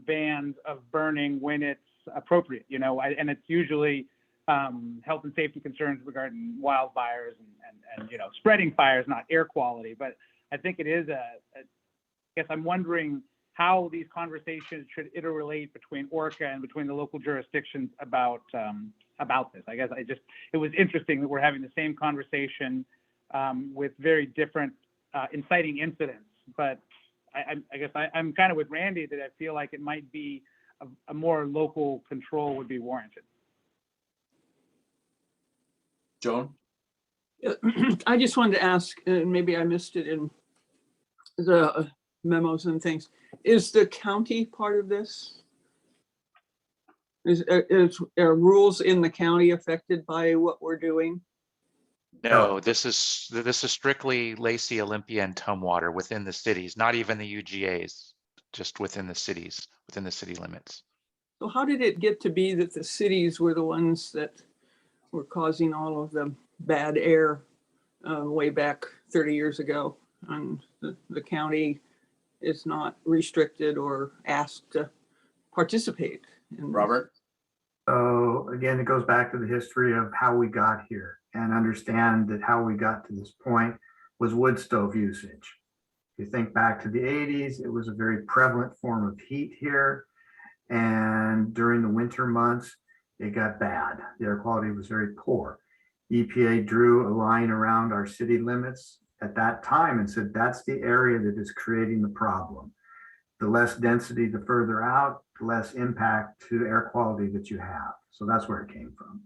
bans of burning when it's appropriate, and it's usually health and safety concerns regarding wildfires and spreading fires, not air quality. But I think it is I guess I'm wondering how these conversations should interrelate between ORCAA and between the local jurisdictions about this. I guess it was interesting that we're having the same conversation with very different inciting incidents. But I guess I'm kind of with Randy that I feel like it might be a more local control would be warranted. Joan? I just wanted to ask, and maybe I missed it in the memos and things. Is the county part of this? Are rules in the county affected by what we're doing? No, this is strictly Lacey, Olympia, and Tumwater within the cities, not even the UGAs, just within the cities, within the city limits. So how did it get to be that the cities were the ones that were causing all of the bad air way back 30 years ago, and the county is not restricted or asked to participate in this? Robert? So again, it goes back to the history of how we got here and understand that how we got to this point was wood stove usage. If you think back to the 80s, it was a very prevalent form of heat here. And during the winter months, it got bad. The air quality was very poor. EPA drew a line around our city limits at that time and said, that's the area that is creating the problem. The less density, the further out, the less impact to air quality that you have. So that's where it came from.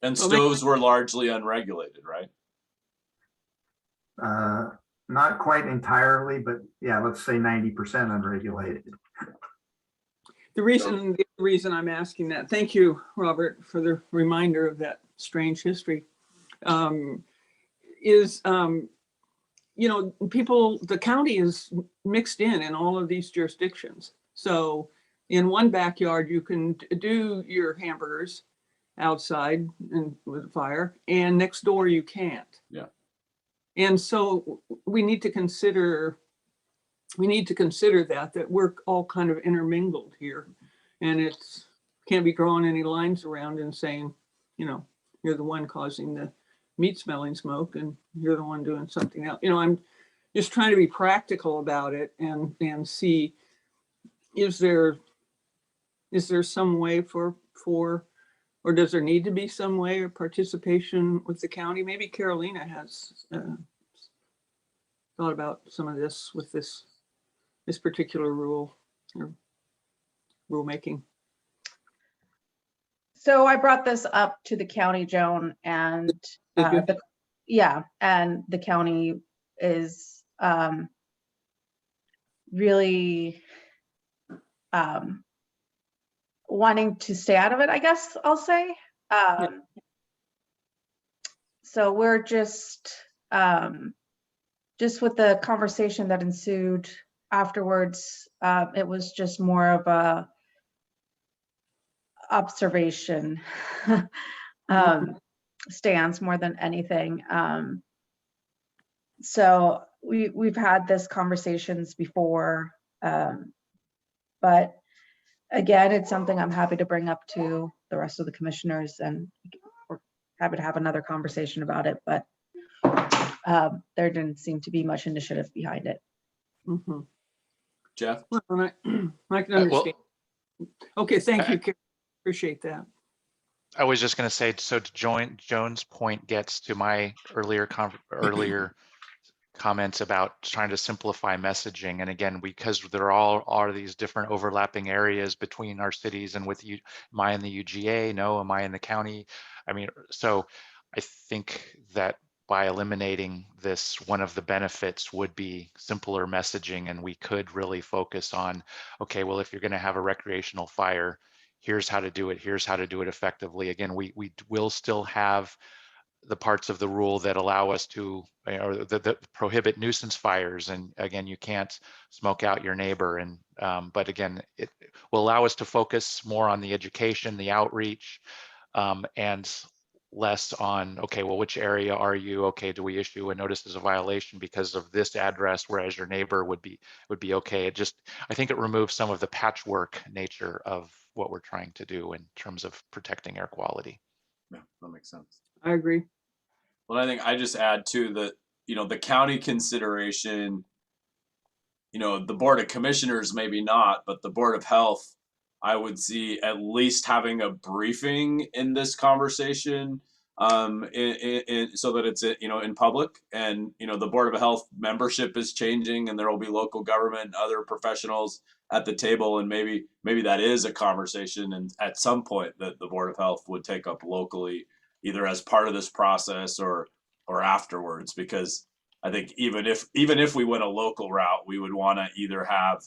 And Well, stoves were largely unregulated, right? Not quite entirely, but yeah, let's say 90% unregulated. the reason I'm asking that, thank you, Robert, for the reminder of that strange history, is, you know, the county is mixed in all of these jurisdictions. So in one backyard, you can do your hamburgers outside and with a fire, and next door you can't. Yeah. And so we need to consider that we're all kind of intermingled here, and it's can't be drawing any lines around and saying, you know, you're the one causing the meat smelling smoke and you're the one doing something else. You know, I'm just trying to be practical about it and see, is there some way for or does there need to be some way of participation with the county? Maybe Carolina has thought about some of this with this particular rule or rulemaking. So I brought this up to the county, Joan, and and the county is really wanting to stay out of it, I guess I'll say. So we're just with the conversation that ensued afterwards, it was just more of a observation stance more than anything. So we've had this conversations before, but again, it's something I'm happy to bring up to the rest of the commissioners, and we're happy to have another conversation about it, but there didn't seem to be much initiative behind it. Mm-hmm. Jeff? Well, I can understand. Okay, thank you, Karen. Appreciate that. I was just going to say, so to Joan's point gets to my earlier comments about trying to simplify messaging. And again, because there all are these different overlapping areas between our cities and with you, am I in the UGA? No, am I in the county? I mean, so I think that by eliminating this, one of the benefits would be simpler messaging, and we could really focus on, okay, well, if you're going to have a recreational fire, here's how to do it. Here's how to do it effectively. Again, we will still have the parts of the rule that allow us to, or that prohibit nuisance fires. And again, you can't smoke out your neighbor. And but again, it will allow us to focus more on the education, the outreach, and less on, okay, well, which area are you? Okay, do we issue a notice as a violation because of this address, whereas your neighbor would be okay. It just, I think it removes some of the patchwork nature of what we're trying to do in terms of protecting air quality. Yeah, that makes sense. I agree. Well, I think I just add too that, you know, the county consideration, you know, the Board of Commissioners, maybe not, but the Board of Health, I would see at least having a briefing in this conversation, so that it's, you know, in public. And, you know, the Board of Health membership is changing, and there will be local government and other professionals at the table, and maybe that is a conversation, and at some point that the Board of Health would take up locally, either as part of this process or afterwards, because I think even if we went a local route, we would want to either have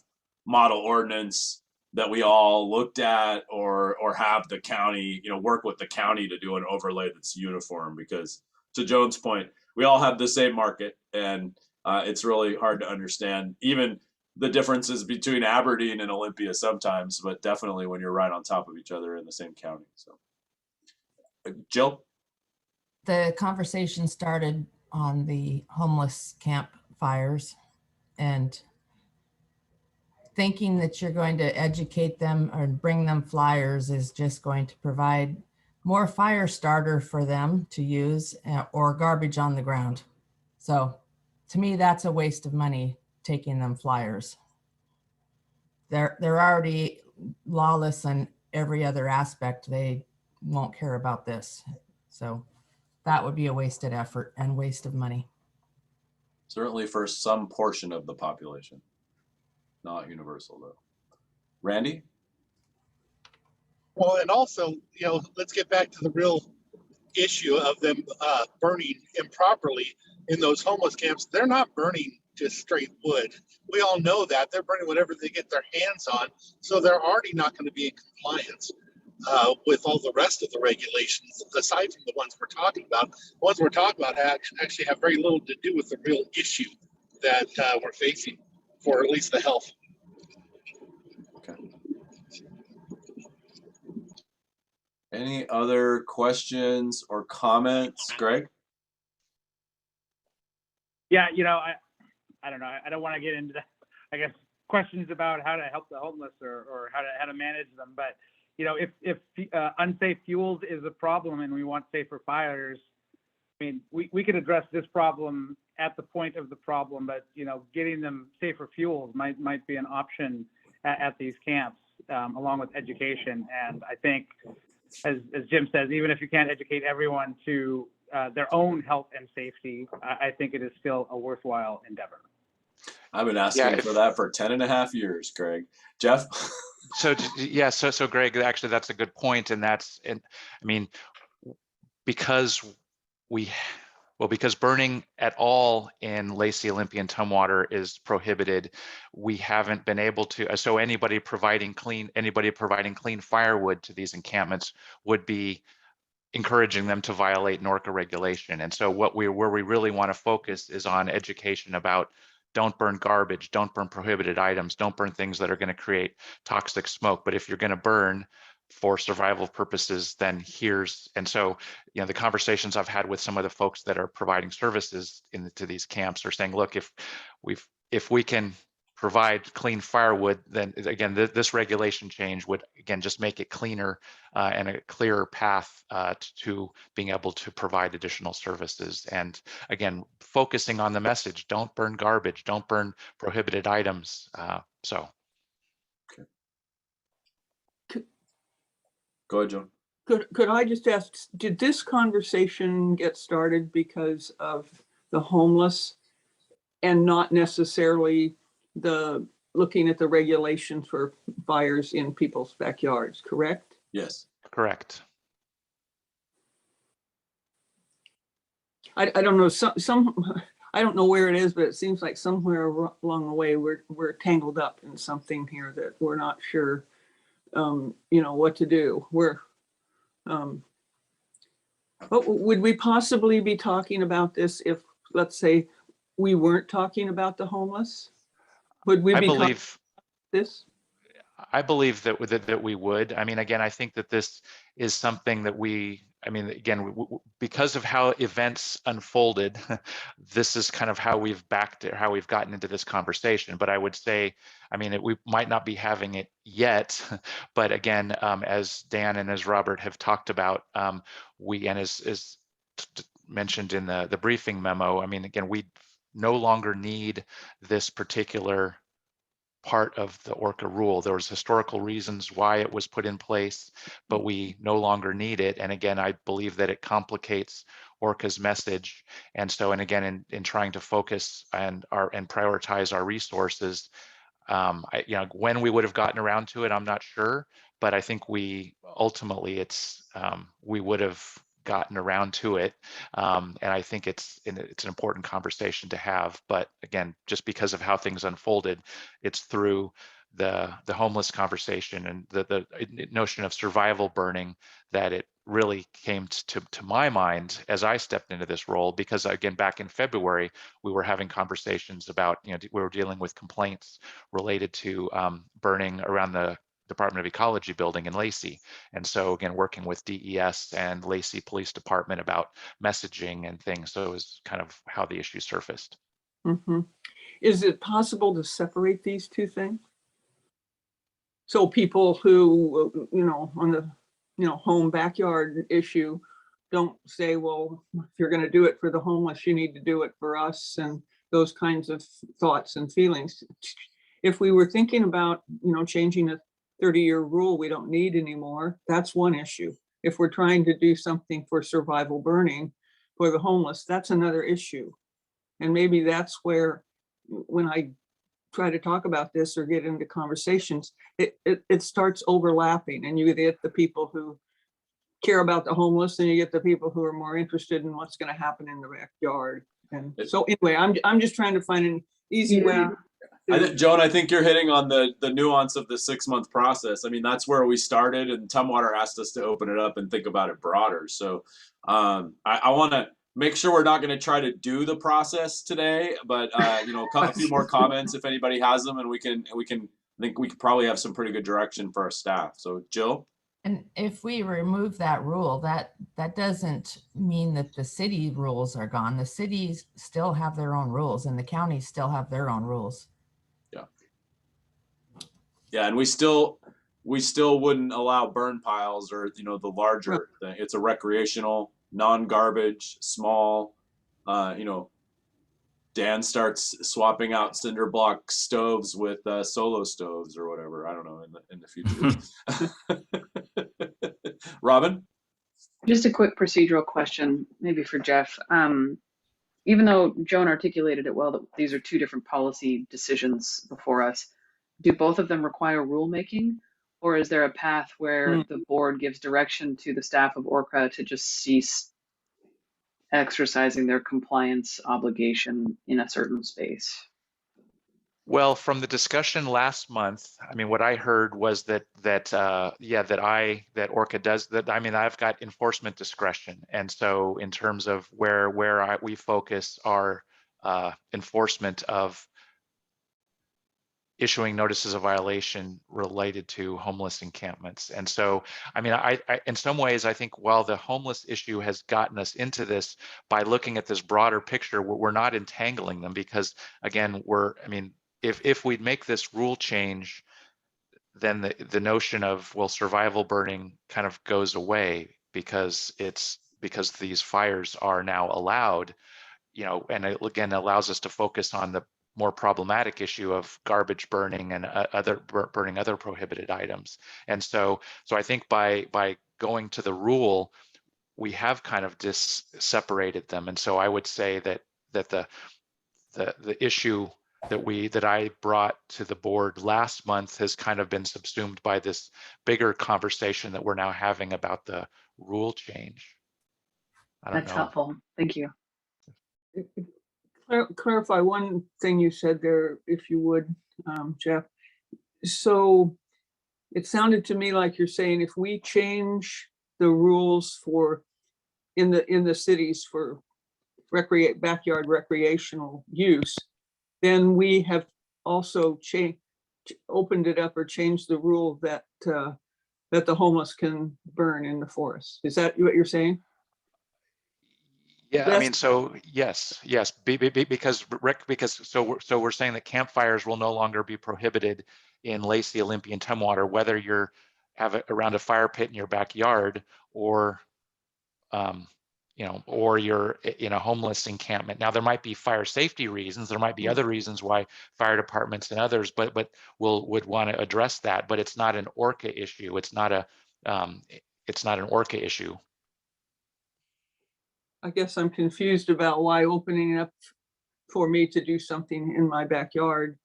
model ordinance that we all looked at, or have the county, you know, work with the county to do an overlay that's uniform, because to Joan's point, we all have the same market, and it's really hard to understand even the differences between Aberdeen and Olympia sometimes, but definitely when you're right on top of each other in the same county. So Jill? The conversation started on the homeless camp fires, and thinking that you're going to educate them or bring them flyers is just going to provide more fire starter for them to use, or garbage on the ground. So to me, that's a waste of money, taking them flyers. They're already lawless in every other aspect. They won't care about this. So that would be a wasted effort and waste of money. Certainly for some portion of the population. Not universal though. Randy? Well, and also, you know, let's get back to the real issue of them burning improperly in those homeless camps. They're not burning just straight wood. We all know that. They're burning whatever they get their hands on. So they're already not going to be in compliance with all the rest of the regulations, aside from the ones we're talking about. The ones we're talking about actually have very little to do with the real issue that we're facing for at least the health. Okay. Any other questions or comments, Greg? Yeah, I don't know. I don't want to get into, I guess, questions about how to help the homeless or how to manage them. But if unsafe fuels is a problem and we want safer fires, I mean, we could address this problem at the point of the problem, but getting them safer fuels might be an option at these camps, along with education. And I think, as Jim says, even if you can't educate everyone to their own health and safety, I think it is still a worthwhile endeavor. I've been asking for that for 10.5 years, Greg. Jeff? So Greg, actually, that's a good point. And I mean, because burning at all in Lacey, Olympia, and Tumwater is prohibited, we haven't been able to. So anybody providing clean firewood to these encampments would be encouraging them to violate ORCAA regulation. And so where we really want to focus is on education about don't burn garbage, don't burn prohibited items, don't burn things that are going to create toxic smoke. But if you're going to burn for survival purposes, then and so, the conversations I've had with some of the folks that are providing services to these camps are saying, look, if we can provide clean firewood, then again, this regulation change would again just make it cleaner and a clearer path to being able to provide additional services. And again, focusing on the message: don't burn garbage, don't burn prohibited items. Okay. Go ahead, John. Could I just ask, did this conversation get started because of the homeless and not necessarily the looking at the regulations for fires in people's backyards, correct? Yes. Correct. I don't know, I don't know where it is, but it seems like somewhere along the way we're tangled up in something here that we're not sure what to do. But would we possibly be talking about this if, let's say, we weren't talking about the homeless? Would we be talking about this? I believe that we would. I mean, again, I think that this is something that because of how events unfolded, this is kind of how we've gotten into this conversation. But I would say, we might not be having it yet, but again, as Dan and as Robert have talked about, and as mentioned in the briefing memo, again, we no longer need this particular part of the ORCAA rule. There was historical reasons why it was put in place, but we no longer need it. And again, I believe that it complicates ORCAA's message. And so, and again, in trying to focus and prioritize our resources, when we would have gotten around to it, I'm not sure, but I think we would have gotten around to it. And I think it's an important conversation to have. But again, just because of how things unfolded, it's through the homeless conversation and the notion of survival burning that it really came to my mind as I stepped into this role. Because again, back in February, we were having conversations about, we were dealing with complaints related to burning around the Department of Ecology building in Lacey. And so again, working with DES and Lacey Police Department about messaging and things. So it was kind of how the issue surfaced. Mm-hmm. Is it possible to separate these two things? So people who, on the, home backyard issue don't say, well, if you're going to do it for the homeless, you need to do it for us, and those kinds of thoughts and feelings. If we were thinking about, changing a 30-year rule we don't need anymore, that's one issue. If we're trying to do something for survival burning for the homeless, that's another issue. And maybe that's where, when I try to talk about this or get into conversations, it starts overlapping, and you get the people who care about the homeless, and you get the people who are more interested in what's going to happen in the backyard. And so anyway, I'm just trying to find an easy way. Yeah. Joan, I think you're hitting on the nuance of the 6-month process. I mean, that's where we started, and Tumwater asked us to open it up and think about it broader. So I want to make sure we're not going to try to do the process today, but you know, a few more comments if anybody has them, and we can. I think we could probably have some pretty good direction for our staff. So, Jill. And if we remove that rule, that doesn't mean that the city rules are gone. The cities still have their own rules, and the counties still have their own rules. Yeah, and we still wouldn't allow burn piles or, you know, the larger thing. It's a recreational, non-garbage, small. You know, Dan starts swapping out cinder block stoves with solo stoves or whatever. I don't know, in the future. Robin? Just a quick procedural question, maybe for Jeff. Even though Joan articulated it well, that these are two different policy decisions before us, do both of them require rulemaking? Or is there a path where the board gives direction to the staff of ORCAA to just cease exercising their compliance obligation in a certain space? Well, from the discussion last month, I mean, what I heard was that ORCAA does that. I mean, I've got enforcement discretion, and so in terms of where we focus our enforcement of issuing notices of violation related to homeless encampments. And so, I mean, I in some ways, I think while the homeless issue has gotten us into this, by looking at this broader picture, we're not entangling them, because again, if we'd make this rule change, then the notion of, well, survival burning kind of goes away, because these fires are now allowed, you know, and it again allows us to focus on the more problematic issue of garbage burning and burning other prohibited items. And so I think by going to the rule, we have kind of separated them. And so I would say that the issue that I brought to the board last month has kind of been subsumed by this bigger conversation that we're now having about the rule change. That's helpful. Thank you. Clarify one thing you said there, if you would, Jeff. So it sounded to me like you're saying if we change the rules for in the cities for backyard recreational use, then we have also opened it up or changed the rule that the homeless can burn in the forest. Is that what you're saying? Yeah, I mean, so yes, because we're saying that campfires will no longer be prohibited in Lacey, Olympia, and Tumwater, whether you're around a fire pit in your backyard or you know, or you're in a homeless encampment. Now, there might be fire safety reasons. There might be other reasons why fire departments and others, but would want to address that. But it's not an ORCAA issue. It's not an ORCAA issue. I guess I'm confused about why opening it up for me to do something in my backyard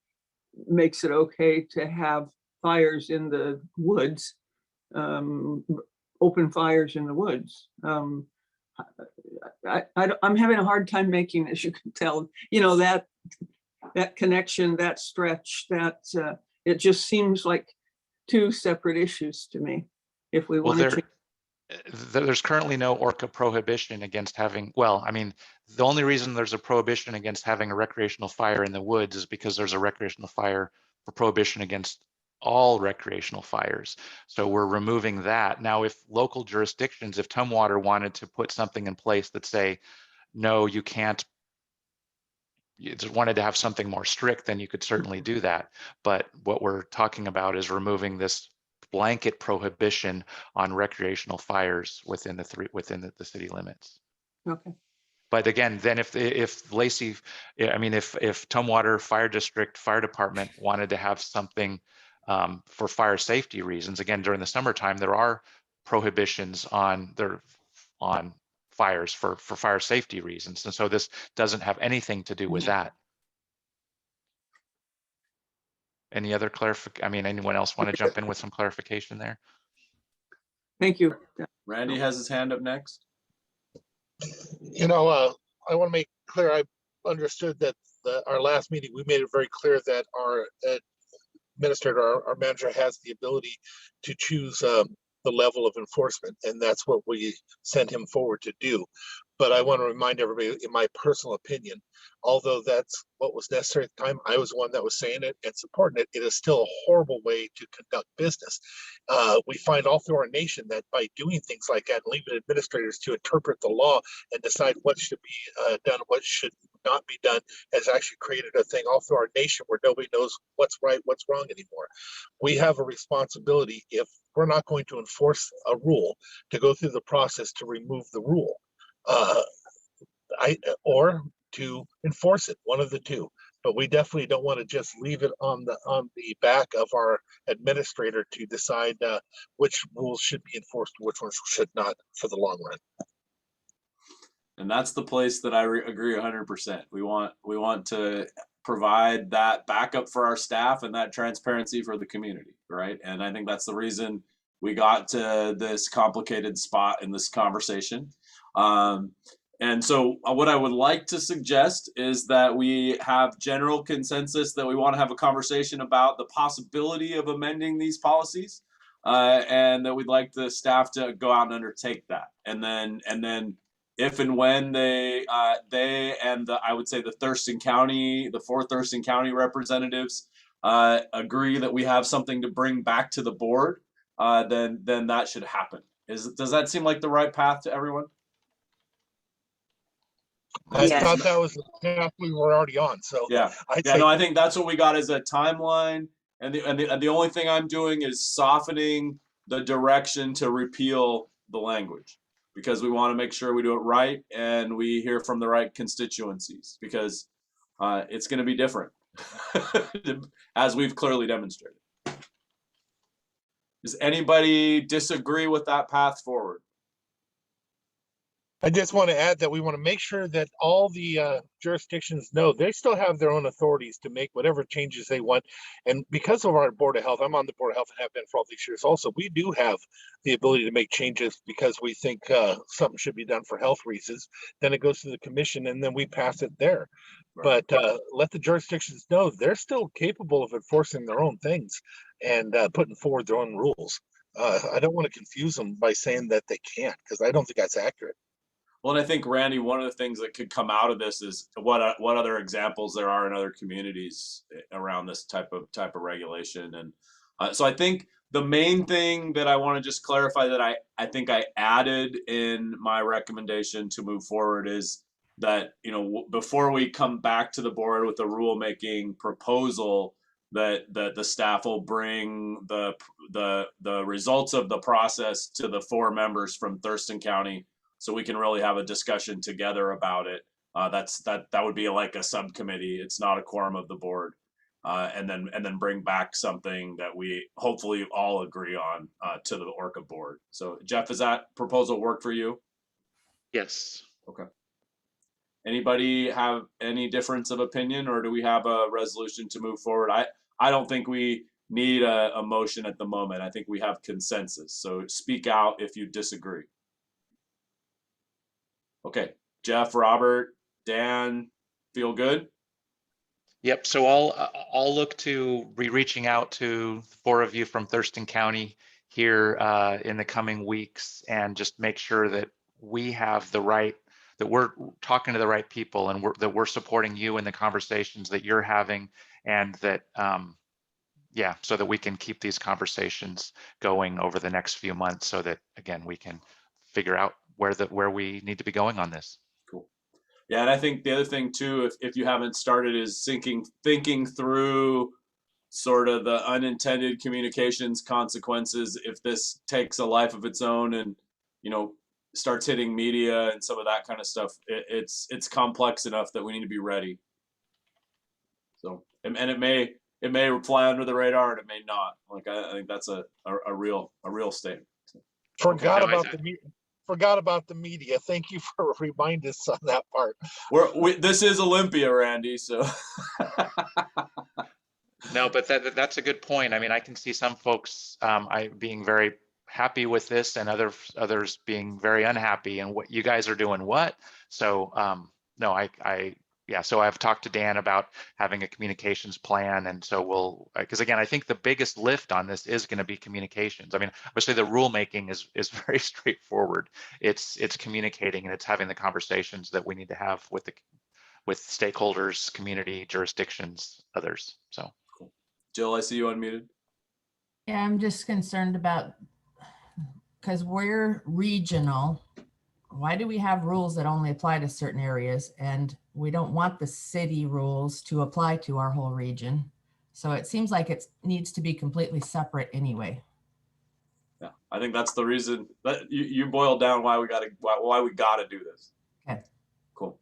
makes it okay to have fires in the woods, open fires in the woods. I'm having a hard time making, as you can tell, you know, that connection, that stretch, that it just seems like two separate issues to me. If we want to. There's currently no ORCAA prohibition against having, well, I mean, the only reason there's a prohibition against having a recreational fire in the woods is because there's a recreational fire for prohibition against all recreational fires. So we're removing that. Now, if local jurisdictions, if Tumwater wanted to put something in place that say, no, you can't, you just wanted to have something more strict, then you could certainly do that. But what we're talking about is removing this blanket prohibition on recreational fires within the city limits. Okay. But again, then if Lacey, I mean, if Tumwater Fire District Fire Department wanted to have something for fire safety reasons, again, during the summertime, there are prohibitions on fires for fire safety reasons. And so this doesn't have anything to do with that. Any other anyone else want to jump in with some clarification there? Thank you. Randy has his hand up next. You know, I want to make clear, I understood that our last meeting, we made it very clear that our administrator, our manager has the ability to choose the level of enforcement, and that's what we sent him forward to do. But I want to remind everybody, in my personal opinion, although that's what was necessary at the time, I was the one that was saying it and supporting it. It is still a horrible way to conduct business. We find all through our nation that by doing things like that, leaving administrators to interpret the law and decide what should be done, what should not be done, has actually created a thing all through our nation where nobody knows what's right, what's wrong anymore. We have a responsibility, if we're not going to enforce a rule, to go through the process to remove the rule. Or to enforce it, one of the two. But we definitely don't want to just leave it on the back of our administrator to decide which rules should be enforced, which ones should not for the long run. And that's the place that I agree 100%. We want to provide that backup for our staff and that transparency for the community, right? And I think that's the reason we got to this complicated spot in this conversation. And so what I would like to suggest is that we have general consensus that we want to have a conversation about the possibility of amending these policies, and that we'd like the staff to go out and undertake that. And then if and when they and I would say the four Thurston County representatives agree that we have something to bring back to the board, then that should happen. Does that seem like the right path to everyone? I Yes. thought that was the path we were already on. So yeah, no, I think that's what we got as a timeline. And the only thing I'm doing is softening the direction to repeal the language, because we want to make sure we do it right and we hear from the right constituencies, because it's going to be different, as we've clearly demonstrated. Does anybody disagree with that path forward? I just want to add that we want to make sure that all the jurisdictions know they still have their own authorities to make whatever changes they want. And because of our Board of Health, I'm on the Board of Health and have been for all these years also, we do have the ability to make changes because we think something should be done for health reasons. Then it goes to the commission and then we pass it there. Right. But let the jurisdictions know they're still capable of enforcing their own things and putting forward their own rules. I don't want to confuse them by saying that they can't, because I don't think that's accurate. Well, and I think, Randy, one of the things that could come out of this is what other examples there are in other communities around this type of regulation. And so I think the main thing that I want to just clarify that I think I added in my recommendation to move forward is that, before we come back to the board with a rulemaking proposal, that the staff will bring the results of the process to the 4 members from Thurston County, so we can really have a discussion together about it. That would be like a subcommittee. It's not a quorum of the board, and then bring back something that we hopefully all agree on to the ORCAA board. So Jeff, does that proposal work for you? Yes. Okay. Anybody have any difference of opinion, or do we have a resolution to move forward? I don't think we need a motion at the moment. I think we have consensus. So speak out if you disagree. Okay, Jeff, Robert, Dan, feel good? Yep. So I'll look to reaching out to 4 of you from Thurston County here in the coming weeks, and just make sure that we have that we're talking to the right people, and that we're supporting you in the conversations that you're having, and that so that we can keep these conversations going over the next few months, so that again we can figure out where we need to be going on this. Cool. Yeah, and I think the other thing too, if you haven't started, is thinking through sort of the unintended communications consequences if this takes a life of its own and starts hitting media and some of that kind of stuff. It's complex enough that we need to be ready. So, and it may fly under the radar and it may not. Like I think that's a real statement. Forgot about the media. Thank you for reminding us on that part. This is Olympia, Randy. So no, but that's a good point. I mean, I can see some folks being very happy with this and others being very unhappy, and what you guys are doing what. So no, yeah, so I've talked to Dan about having a communications plan, and so we'll, because again, I think the biggest lift on this is going to be communications. I mean, obviously the rulemaking is very straightforward. It's communicating, and it's having the conversations that we need to have with stakeholders, community, jurisdictions, others. So, Jill, I see you unmuted. Yeah, I'm just concerned about, because we're regional, why do we have rules that only apply to certain areas? And we don't want the city rules to apply to our whole region. So it seems like it needs to be completely separate anyway. Yeah, I think that's the reason that you boiled down why we gotta do this. Okay. Cool.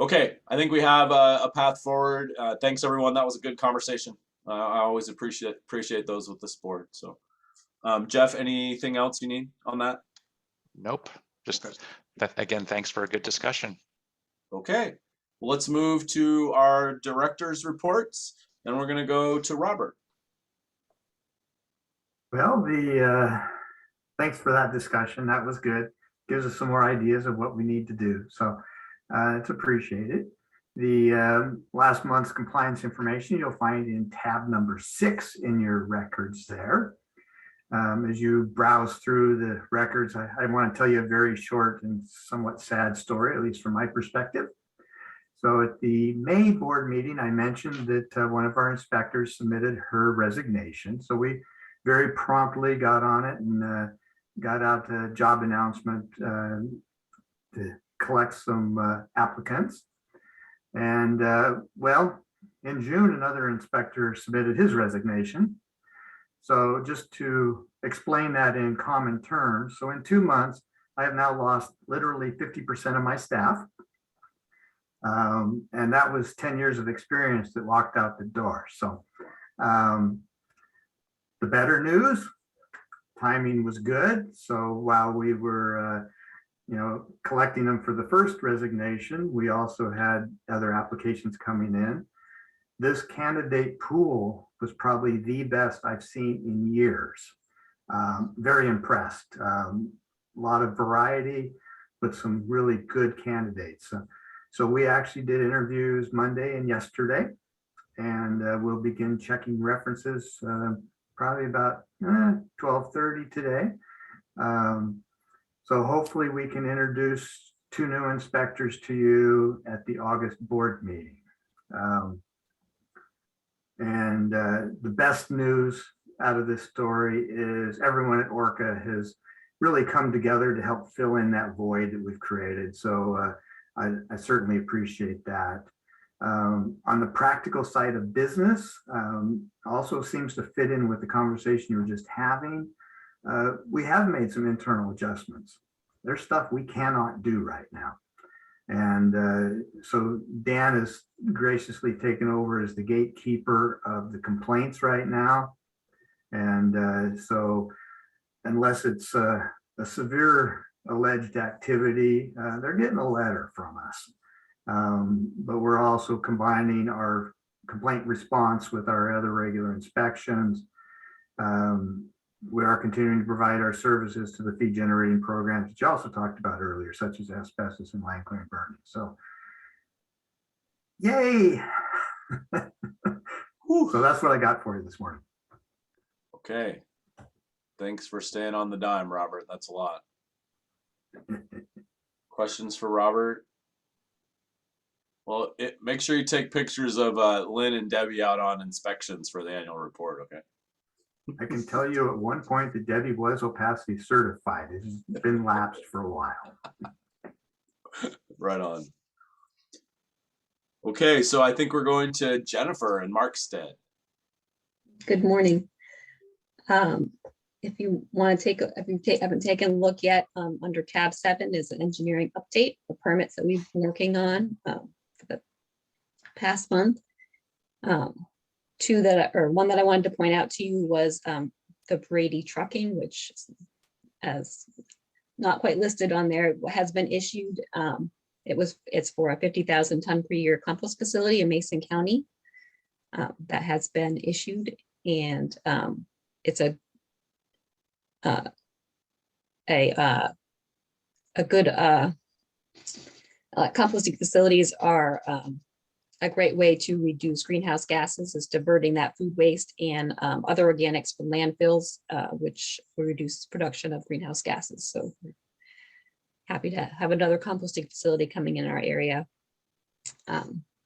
Okay, I think we have a path forward. Thanks everyone. That was a good conversation. I always appreciate those with this board. So, Jeff, anything else you need on that? nope. Just that, again, thanks for a good discussion. Okay, well, let's move to our director's reports, and we're going to go to Robert. Well, thanks for that discussion. That was good. Gives us some more ideas of what we need to do. So it's appreciated. The last month's compliance information you'll find in tab number 6 in your records there. As you browse through the records, I want to tell you a very short and somewhat sad story, at least from my perspective. So at the May board meeting, I mentioned that one of our inspectors submitted her resignation. So we very promptly got on it and got out a job announcement to collect some applicants. And well, in June, another inspector submitted his resignation. So just to explain that in common terms, so in 2 months, I have now lost literally 50% of my staff. And that was 10 years of experience that walked out the door. So the better news, timing was good. So while we were collecting them for the first resignation, we also had other applications coming in. This candidate pool was probably the best I've seen in years. Very impressed. A lot of variety, but some really good candidates. So we actually did interviews Monday and yesterday, and we'll begin checking references probably about 12:30 today. So hopefully we can introduce 2 new inspectors to you at the August board meeting. And the best news out of this story is everyone at ORCAA has really come together to help fill in that void that we've created. So I certainly appreciate that. On the practical side of business, also seems to fit in with the conversation you were just having. We have made some internal adjustments. There's stuff we cannot do right now. And so Dan has graciously taken over as the gatekeeper of the complaints right now. And so unless it's a severe alleged activity, they're getting a letter from us. But we're also combining our complaint response with our other regular inspections. We are continuing to provide our services to the fee generating programs that you also talked about earlier, such as asbestos and land clearing burning. So, yay! So that's what I got for you this morning. Okay. Thanks for staying on the dime, Robert. That's a lot. Questions for Robert? Well, make sure you take pictures of Lynn and Debbie out on inspections for the annual report, okay? I can tell you at one point that Debbie was opacity certified. It's been lapsed for a while. Right on. Okay, so I think we're going to Jennifer and Markstead. Good morning. If you want to if you haven't taken a look yet, under tab 7 is an engineering update, the permits that we've been working on for the past month. One that I wanted to point out to you was the Brady trucking, which as not quite listed on there, has been issued. It's for a 50,000 ton per year compost facility in Mason County that has been issued, and it's a a good composting facilities are a great way to reduce greenhouse gases, is diverting that food waste and other organics from landfills, which will reduce production of greenhouse gases. So we're happy to have another composting facility coming in our area.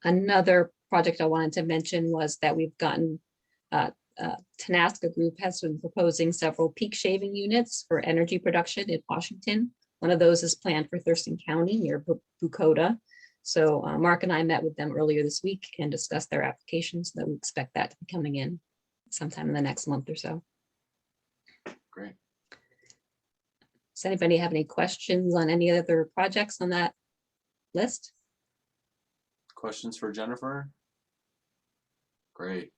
Another project I wanted to mention was that we've gotten Tenaska Group has been proposing several peak shaving units for energy production in Washington. One of those is planned for Thurston County near Bucota. So Mark and I met with them earlier this week and discussed their applications. That we expect that to be coming in sometime in the next month or so. Great. Does anybody have any questions on any other projects on that list? Questions for Jennifer? Great.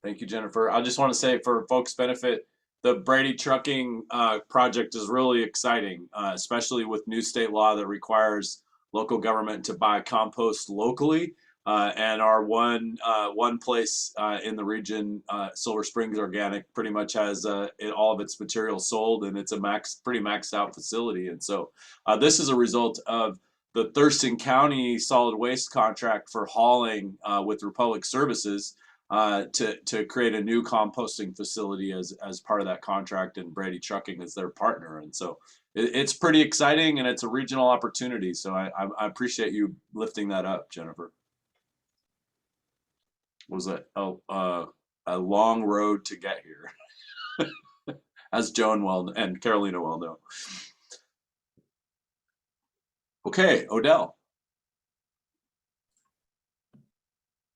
Thank you, Jennifer. I just want to say, for folks' benefit, the Brady Trucking project is really exciting, especially with new state law that requires local government to buy compost locally. And our one place in the region, Silver Springs Organic, pretty much has all of its material sold, and it's a pretty maxed out facility. And so this is a result of the Thurston County solid waste contract for hauling with Republic Services to create a new composting facility as part of that contract, and Brady Trucking is their partner. And so it's pretty exciting, and it's a regional opportunity. So I appreciate you lifting that up, Jennifer. Was it a long road to get here, as Joan and Carolina well know. Okay, Odell.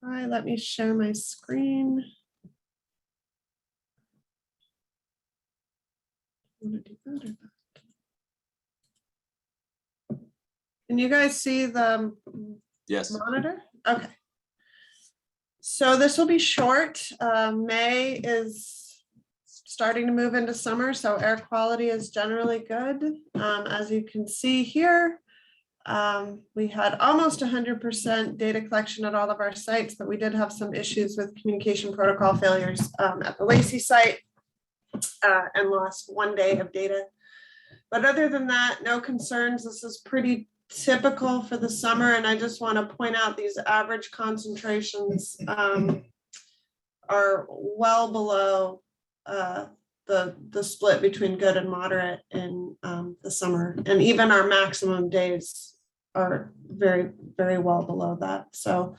Hi, let me share my screen. Can you guys see the Yes. monitor? Okay. So this will be short. May is starting to move into summer, so air quality is generally good. As you can see here, we had almost 100% data collection at all of our sites, but we did have some issues with communication protocol failures at the Lacey site and lost 1 day of data. But other than that, no concerns. This is pretty typical for the summer, and I just want to point out these average concentrations are well below the split between good and moderate in the summer, and even our maximum days are very, very well below that. So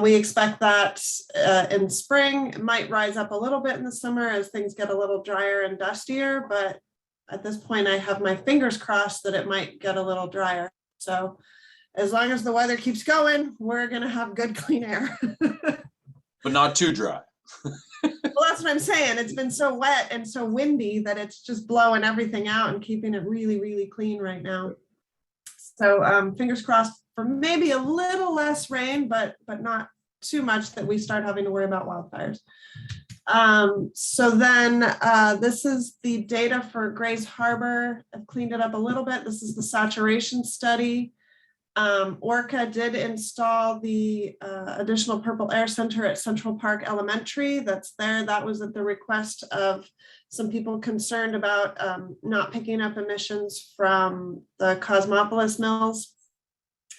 we expect that in spring. It might rise up a little bit in the summer as things get a little drier and dustier, but at this point I have my fingers crossed that it might get a little drier. So as long as the weather keeps going, we're gonna have good clean air. But not too dry. Well, that's what I'm saying. It's been so wet and so windy that it's just blowing everything out and keeping it really, really clean right now. So fingers crossed for maybe a little less rain, but not too much that we start having to worry about wildfires. So then this is the data for Grays Harbor. I've cleaned it up a little bit. This is the saturation study. ORCAA did install the additional purple air center at Central Park Elementary. That's there. That was at the request of some people concerned about not picking up emissions from the Cosmopolis mills.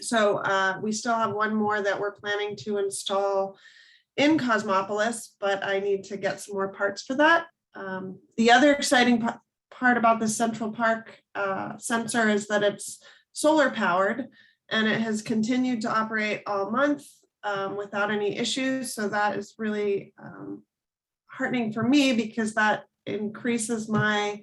So we still have one more that we're planning to install in Cosmopolis, but I need to get some more parts for that. The other exciting part about the Central Park sensor is that it's solar powered, and it has continued to operate all month without any issues. So that is really heartening for me, because that increases my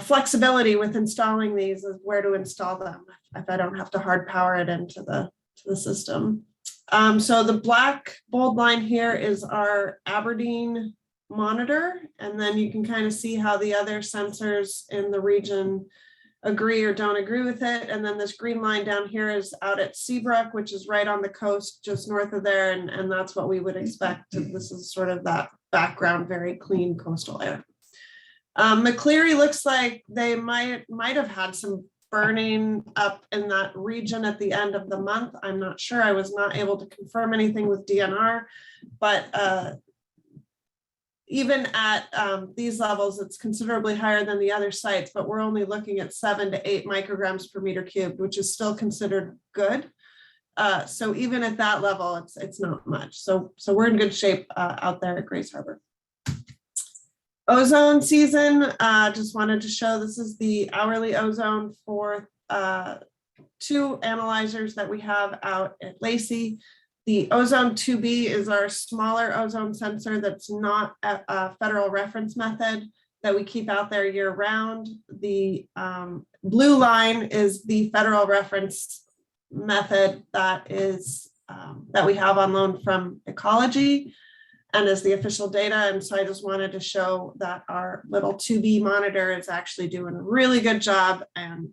flexibility with installing these, is where to install them if I don't have to hard power it into the system. So the black bold line here is our Aberdeen monitor, and then you can kind of see how the other sensors in the region agree or don't agree with it. And then this green line down here is out at Seabrook, which is right on the coast just north of there, and that's what we would expect. This is sort of that background, very clean coastal air. McCleary looks like they might have had some burning up in that region at the end of the month. I'm not sure. I was not able to confirm anything with DNR, but even at these levels, it's considerably higher than the other sites, but we're only looking at 7 to 8 micrograms per meter cubed, which is still considered good. So even at that level, it's not much. So we're in good shape out there at Grace Harbor. Ozone season, just wanted to show this is the hourly ozone for 2 analyzers that we have out at Lacey. The ozone 2B is our smaller ozone sensor that's not a federal reference method that we keep out there year round. The blue line is the federal reference method that is that we have on loan from Ecology and is the official data. And so I just wanted to show that our little 2B monitor is actually doing a really good job and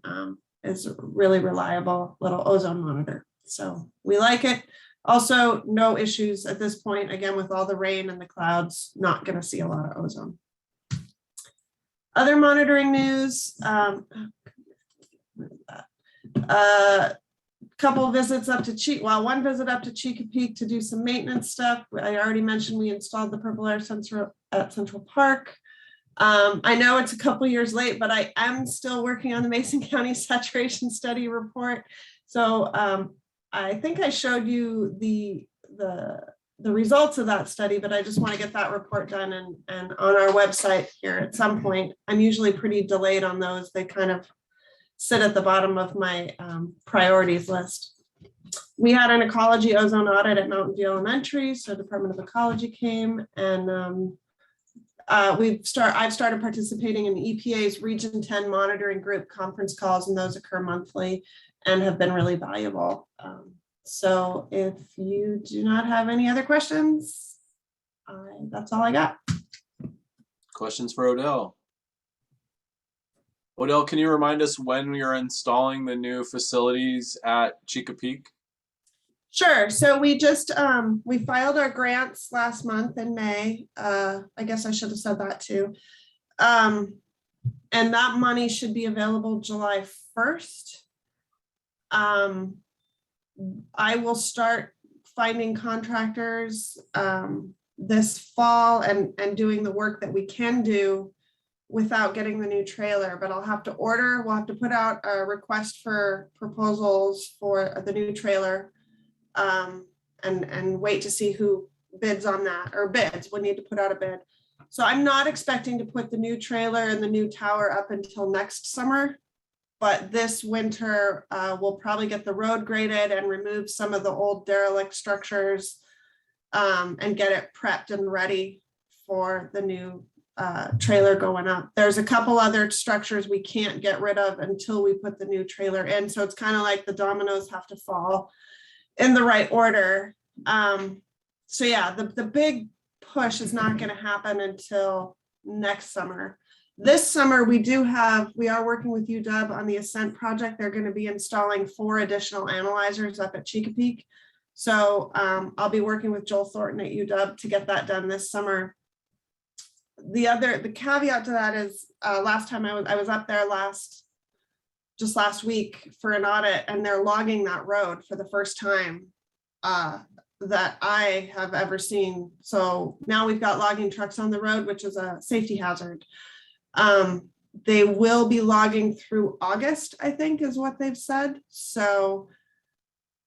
is a really reliable little ozone monitor. So we like it. Also, no issues at this point. Again, with all the rain and the clouds, not going to see a lot of ozone. Other monitoring news. Couple visits up to one visit up to Chesapeake to do some maintenance stuff. I already mentioned we installed the purple air sensor at Central Park. I know it's a couple years late, but I am still working on the Mason County saturation study report. So I think I showed you the results of that study, but I just want to get that report done and on our website here at some point. I'm usually pretty delayed on those. They kind of sit at the bottom of my priorities list. We had an ecology ozone audit at Mountain View Elementary, so Department of Ecology came, and I've started participating in EPA's Region 10 monitoring group conference calls, and those occur monthly and have been really valuable. So if you do not have any other questions, that's all I got. Questions for Odell? Odell, can you remind us when we are installing the new facilities at Chesapeake? Sure. So we just, we filed our grants last month in May. I guess I should have said that too. And that money should be available July 1st. I will start finding contractors this fall and doing the work that we can do without getting the new trailer, but we'll have to put out a request for proposals for the new trailer and wait to see who bids on that, or bids. We'll need to put out a bid. So I'm not expecting to put the new trailer and the new tower up until next summer, but this winter we'll probably get the road graded and remove some of the old derelict structures and get it prepped and ready for the new trailer going up. There's a couple other structures we can't get rid of until we put the new trailer in. So it's kind of like the dominoes have to fall in the right order. So yeah, the big push is not going to happen until next summer. This summer we are working with UW on the Ascent project. They're going to be installing 4 additional analyzers up at Chesapeake. So I'll be working with Joel Thornton at UW to get that done this summer. The caveat to that is last time I was up there just last week for an audit, and they're logging that road for the first time that I have ever seen. So now we've got logging trucks on the road, which is a safety hazard. They will be logging through August, I think is what they've said. So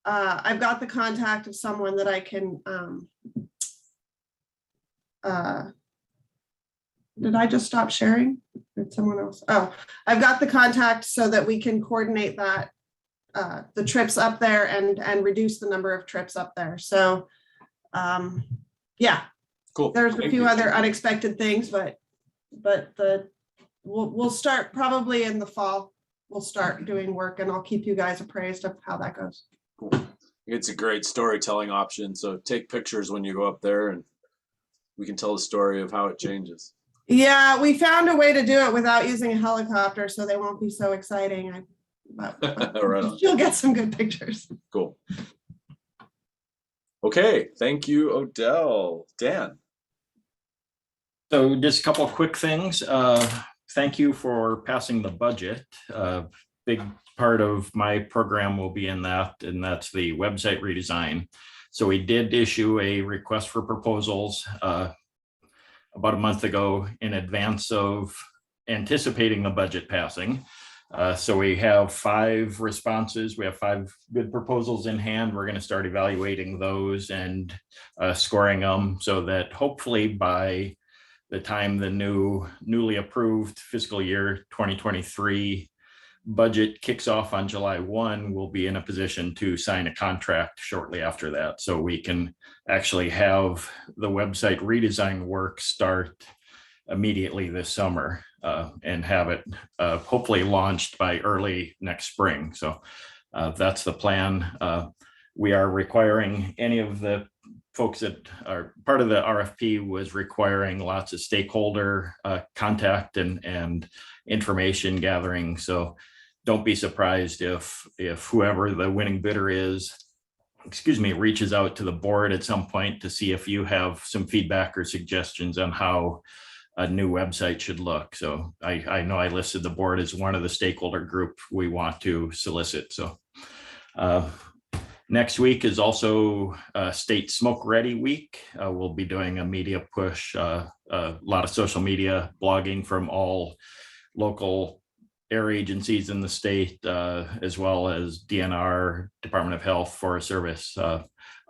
I've got the contact of someone that I can did I just stop sharing? Did someone else? Oh, I've got the contact so that we can coordinate that, the trips up there and reduce the number of trips up there. So yeah, cool. There's a few other unexpected things, but we'll start probably in the fall. We'll start doing work and I'll keep you guys appraised of how that goes. Cool. It's a great storytelling option. So take pictures when you go up there and we can tell the story of how it changes. Yeah, we found a way to do it without using a helicopter, so they won't be so exciting. But right on. You'll get some good pictures. Cool. Okay, thank you, Odell. Dan. So just a couple of quick things. Thank you for passing the budget. Big part of my program will be in that, and that's the website redesign. So we did issue a request for proposals about a month ago in advance of anticipating the budget passing. So we have 5 responses. We have 5 good proposals in hand. We're going to start evaluating those and scoring them so that hopefully by the time the newly approved fiscal year 2023 budget kicks off on July 1, we'll be in a position to sign a contract shortly after that. So we can actually have the website redesign work start immediately this summer and have it hopefully launched by early next spring. So that's the plan. We are requiring any of the folks that are part of the RFP was requiring lots of stakeholder contact and information gathering. So don't be surprised if whoever the winning bidder is, reaches out to the board at some point to see if you have some feedback or suggestions on how a new website should look. So I know I listed the board as one of the stakeholder group we want to solicit. So next week is also State Smoke Ready Week. We'll be doing a media push, a lot of social media blogging from all local air agencies in the state, as well as DNR, Department of Health, Forest Service,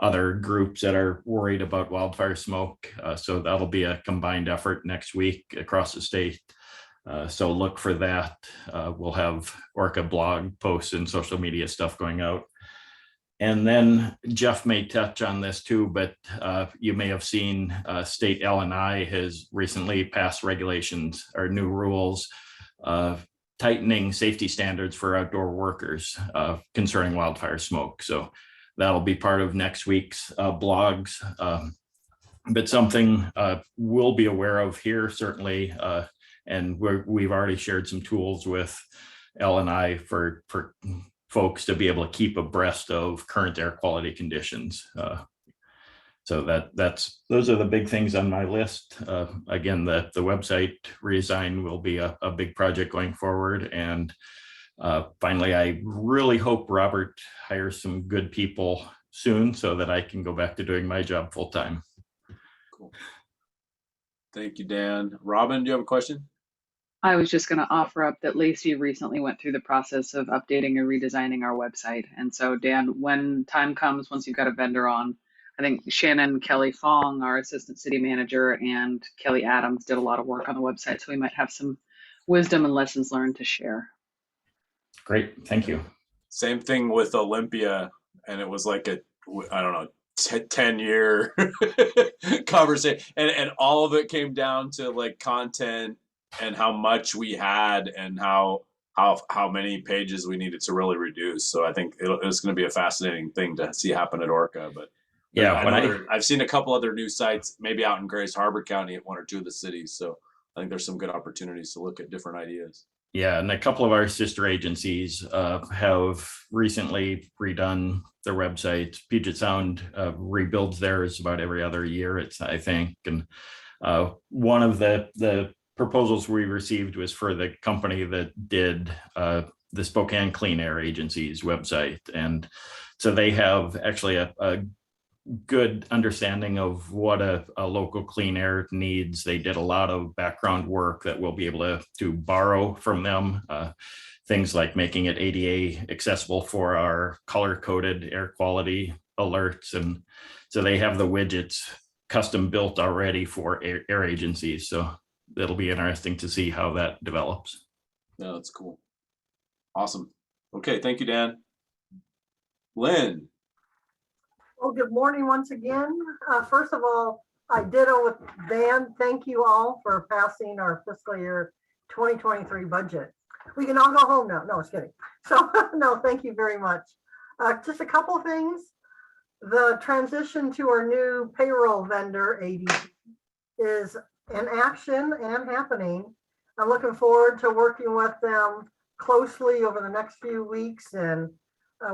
other groups that are worried about wildfire smoke. So that'll be a combined effort next week across the state. So look for that. We'll have ORCAA blog posts and social media stuff going out. And then Jeff may touch on this too, but you may have seen state L&I has recently passed regulations or new rules tightening safety standards for outdoor workers concerning wildfire smoke. So that'll be part of next week's blogs, but something we'll be aware of here certainly. And we've already shared some tools with L&I for folks to be able to keep abreast of current air quality conditions. So those are the big things on my list. Again, the website redesign will be a big project going forward. And finally, I really hope Robert hires some good people soon so that I can go back to doing my job full time. Cool. Thank you, Dan. Robin, do you have a question? I was just going to offer up that Lacey recently went through the process of updating and redesigning our website. And so, Dan, when time comes, once you've got a vendor on, I think Shannon Kelly Fong, our assistant city manager, and Kelly Adams did a lot of work on the website. So we might have some wisdom and lessons learned to share. Great. Thank you. Same thing with Olympia. And it was like a, I don't know, 10-year conversation. And all of it came down to like content and how much we had and how many pages we needed to really reduce. So I think it's going to be a fascinating thing to see happen at ORCAA. But yeah, I've seen a couple other new sites, maybe out in Grace Harbor County at 1 or 2 of the cities. So I think there's some good opportunities to look at different ideas. Yeah, and a couple of our sister agencies have recently redone their websites. Puget Sound rebuilds theirs about every other year, I think. And one of the proposals we received was for the company that did the Spokane Clean Air Agency's website. And so they have actually a good understanding of what a local clean air needs. They did a lot of background work that we'll be able to borrow from them. Things like making it ADA accessible for our color-coded air quality alerts. And so they have the widgets custom built already for air agencies. So it'll be interesting to see how that develops. Yeah, that's cool. Awesome. Okay, thank you, Dan. Lynn. Well, good morning once again. First of all, I ditto with Dan. Thank you all for passing our fiscal year 2023 budget. We can all go home now. No, I was kidding. So no, thank you very much. Just a couple of things. The transition to our new payroll vendor, ADP, is in action and happening. I'm looking forward to working with them closely over the next few weeks. And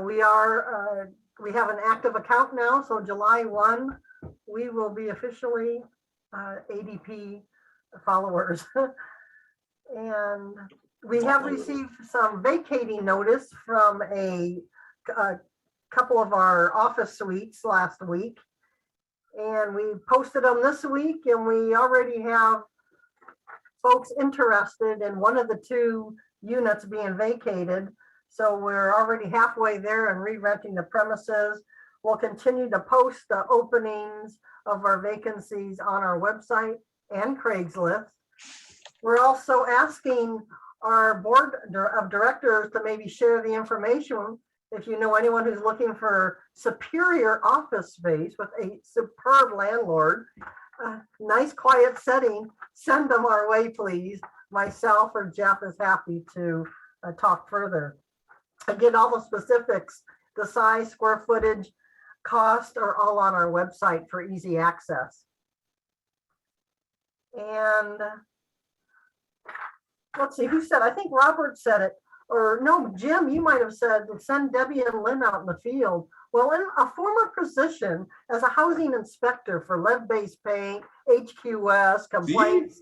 we have an active account now. So July 1, we will be officially ADP followers. And we have received some vacating notice from a couple of our office suites last week. And we posted them this week, and we already have folks interested in one of the 2 units being vacated. So we're already halfway there and re-renting the premises. We'll continue to post the openings of our vacancies on our website and Craigslist. We're also asking our board of directors to maybe share the information. If you know anyone who's looking for superior office space with a superb landlord, nice quiet setting, send them our way, please. Myself or Jeff is happy to talk further. Again, all the specifics, the size, square footage, cost are all on our website for easy access. And let's see, who said, I think Robert said it, or no, Jim, you might have said, send Debbie and Lynn out in the field. Well, in a former position as a housing inspector for lead-based paint, HQS, complaints,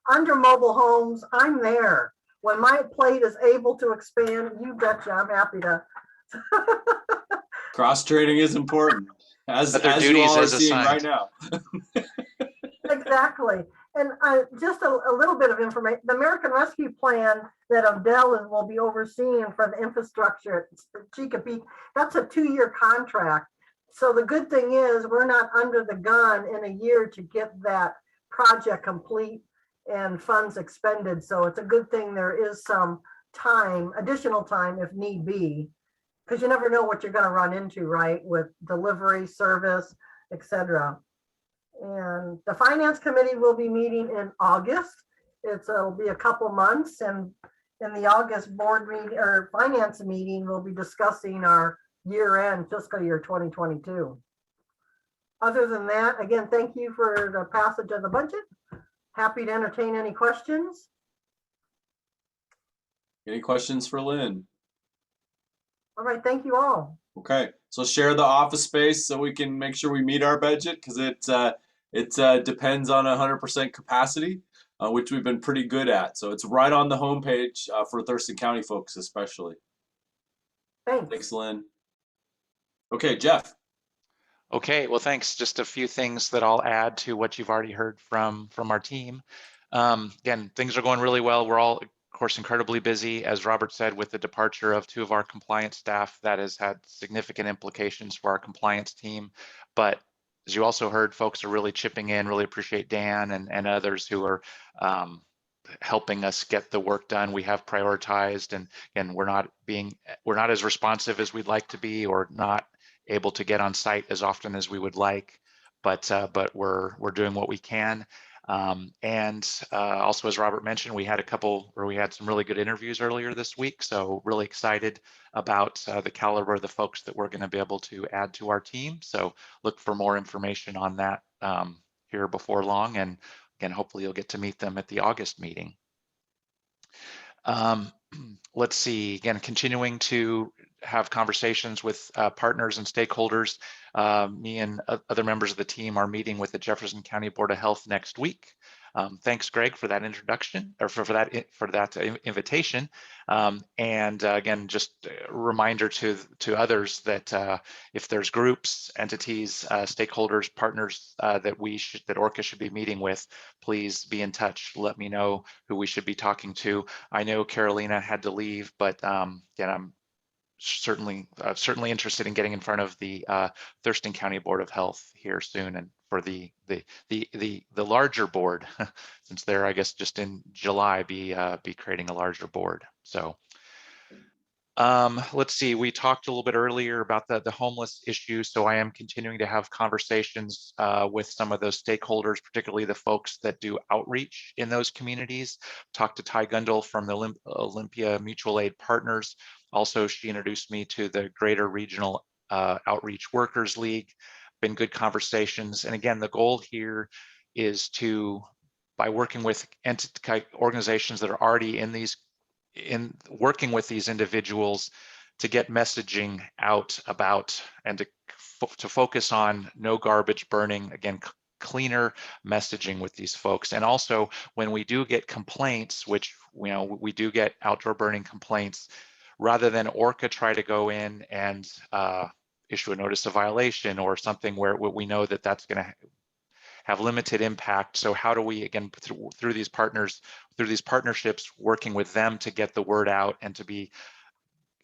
under mobile homes, I'm there. When my plate is able to expand, you betcha, I'm happy to. Cross training is important, as But their you duties all are as seeing right assigned. now. Exactly. And just a little bit of information, the American Rescue Plan that Odell will be overseeing for the infrastructure at Chicopee, that's a 2-year contract. So the good thing is we're not under the gun in a year to get that project complete and funds expended. So it's a good thing there is some time, additional time if need be, because you never know what you're going to run into, right? With delivery, service, etc. And the finance committee will be meeting in August. It'll be a couple months, and in the August board meeting or finance meeting, we'll be discussing our year-end fiscal year 2022. Other than that, again, thank you for the passage of the budget. Happy to entertain any questions. Any questions for Lynn? All right, thank you all. Okay, so share the office space so we can make sure we meet our budget, because it depends on 100% capacity, which we've been pretty good at. So it's right on the homepage for Thurston County folks, especially. Thanks, Lynn. Okay, Jeff. Okay, well, thanks. Just a few things that I'll add to what you've already heard from our team. Again, things are going really well. We're all, of course, incredibly busy. As Robert said, with the departure of 2 of our compliance staff, that has had significant implications for our compliance team. But as you also heard, folks are really chipping in. Really appreciate Dan and others who are helping us get the work done. We have prioritized, and we're not as responsive as we'd like to be, or not able to get on site as often as we would like, but we're doing what we can. Also, as Robert mentioned, we had some really good interviews earlier this week. So really excited about the caliber of the folks that we're going to be able to add to our team. So look for more information on that here before long. And again, hopefully you'll get to meet them at the August meeting. Let's see, again, continuing to have conversations with partners and stakeholders. Me and other members of the team are meeting with the Jefferson County Board of Health next week. Thanks, Greg, for that introduction, or for that invitation. Again, just a reminder to others that if there's groups, entities, stakeholders, partners that ORCAA should be meeting with, please be in touch. Let me know who we should be talking to. I know Carolina had to leave, but again, I'm certainly interested in getting in front of the Thurston County Board of Health here soon, and for the larger board, since they're, I guess, just in July, be creating a larger board. So let's see, we talked a little bit earlier about the homeless issue. So I am continuing to have conversations with some of those stakeholders, particularly the folks that do outreach in those communities. Talked to Ty Gundel from the Olympia Mutual Aid Partners. Also, she introduced me to the Greater Regional Outreach Workers League. Been good conversations. And again, the goal here is to, by working with organizations that are already working with these individuals, to get messaging out about, and to focus on no garbage burning, again, cleaner messaging with these folks. And also, when we do get complaints, which we do get outdoor burning complaints, rather than ORCAA try to go in and issue a notice of violation or something where we know that that's going to have limited impact. So how do we, again, through these partnerships, working with them to get the word out and to be,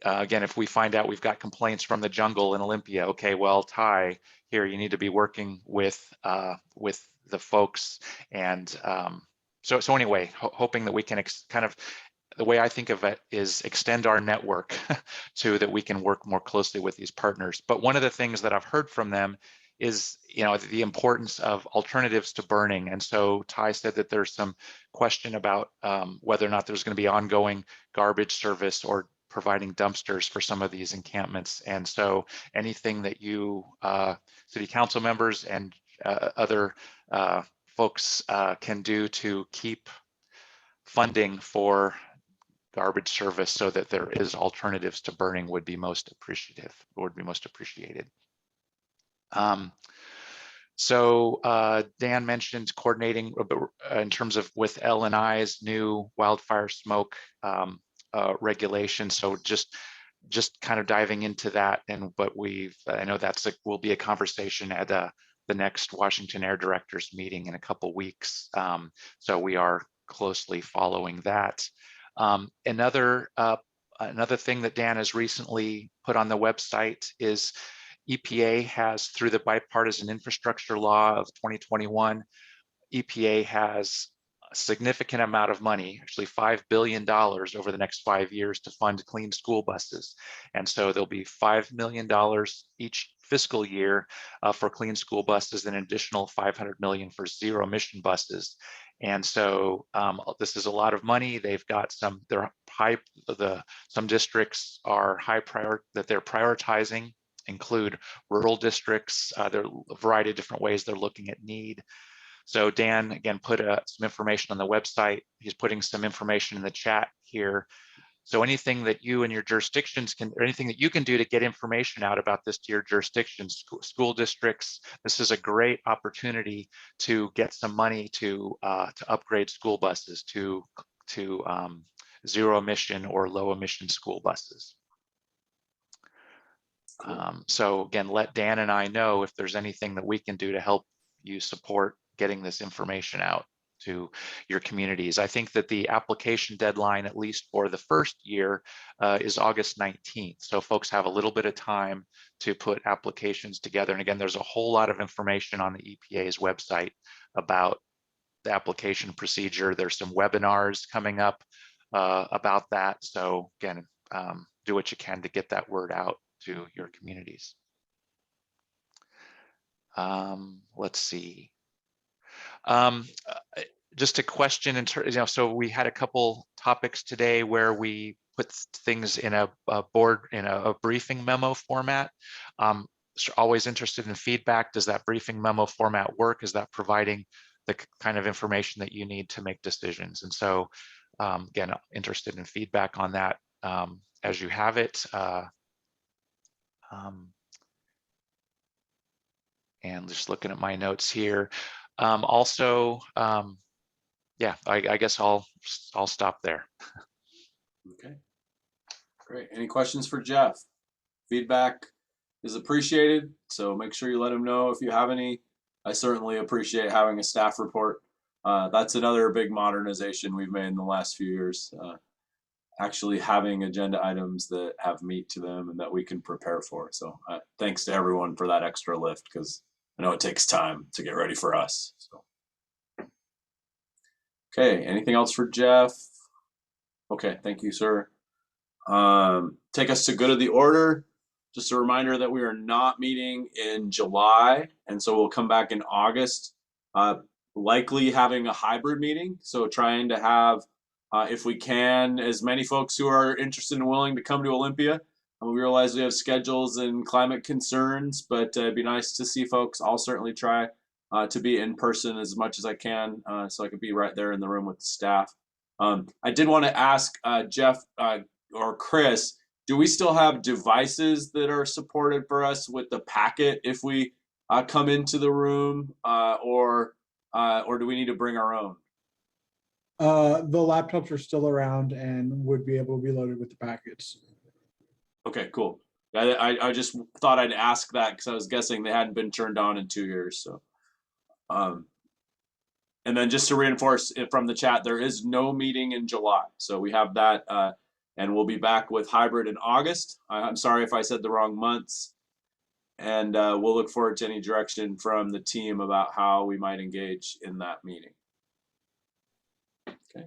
again, if we find out we've got complaints from the jungle in Olympia, okay, well, Ty, here, you need to be working with the folks. And so anyway, hoping that we can kind of, the way I think of it is extend our network so that we can work more closely with these partners. But one of the things that I've heard from them is, the importance of alternatives to burning. And so Ty said that there's some question about whether or not there's going to be ongoing garbage service or providing dumpsters for some of these encampments. And so anything that you city council members and other folks can do to keep funding for garbage service so that there is alternatives to burning would be most appreciated. So Dan mentioned coordinating in terms of with L&I's new wildfire smoke regulation. So just kind of diving into that, but I know will be a conversation at the next Washington Air Directors meeting in a couple weeks. So we are closely following that. Another thing that Dan has recently put on the website is EPA has, through the bipartisan infrastructure law of 2021, EPA has a significant amount of money, actually $5 billion over the next 5 years to fund clean school buses. And so there'll be $5 million each fiscal year for clean school buses and an additional $500 million for zero emission buses. And so this is a lot of money. They've got some districts are high priority that they're prioritizing, include rural districts. There are a variety of different ways they're looking at need. So Dan, again, put some information on the website. He's putting some information in the chat here. So anything that you and your jurisdictions or anything that you can do to get information out about this to your jurisdictions, school districts, this is a great opportunity to get some money to upgrade school buses to zero emission or low emission school buses. So again, let Dan and I know if there's anything that we can do to help you support getting this information out to your communities. I think that the application deadline, at least for the first year, is August 19th. So folks have a little bit of time to put applications together. And again, there's a whole lot of information on the EPA's website about the application procedure. There's some webinars coming up about that. So again, do what you can to get that word out to your communities. Let's see. Just a question in terms, so we had a couple topics today where we put things in a briefing memo format. Always interested in feedback. Does that briefing memo format work? Is that providing the kind of information that you need to make decisions? And so, again, interested in feedback on that as you have it. And just looking at my notes here. Yeah, I guess I'll stop there. Okay, great. Any questions for Jeff? Feedback is appreciated, so make sure you let him know if you have any. I certainly appreciate having a staff report. That's another big modernization we've made in the last few years. Actually having agenda items that have meat to them and that we can prepare for. So thanks to everyone for that extra lift, because I know it takes time to get ready for us. So. Okay, anything else for Jeff? Okay, thank you, sir. Take us to good of the order. Just a reminder that we are not meeting in July, and so we'll come back in August, likely having a hybrid meeting. So trying to have, if we can, as many folks who are interested and willing to come to Olympia. And we realize we have schedules and climate concerns, but it'd be nice to see folks. I'll certainly try to be in person as much as I can, so I could be right there in the room with the staff. I did want to ask Jeff or Chris, do we still have devices that are supported for us with the packet if we come into the room, or do we need to bring our own? The laptops are still around and would be able to be loaded with the packets. Okay, cool. I just thought I'd ask that because I was guessing they hadn't been turned on in 2 years. So, and then just to reinforce it from the chat, there is no meeting in July. So we have that, and we'll be back with hybrid in August. I'm sorry if I said the wrong months. And we'll look forward to any direction from the team about how we might engage in that meeting. Okay.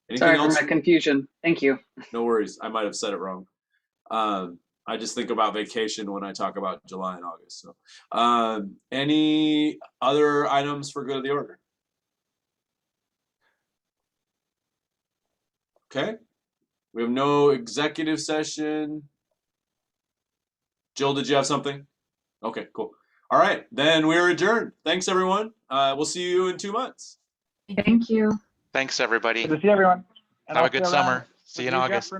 Anything Sorry else? for my confusion. Thank you. No worries. I might have said it wrong. I just think about vacation when I talk about July and August. So, any other items for good of the order? Okay. We have no executive session. Jill, did you have something? Okay, cool. All right, then we're adjourned. Thanks, everyone. We'll see you in 2 months. Thank you. Thanks, everybody. Good to see everyone. And Have a I'll good stay around summer. See you with in Jeff, August. for a minute.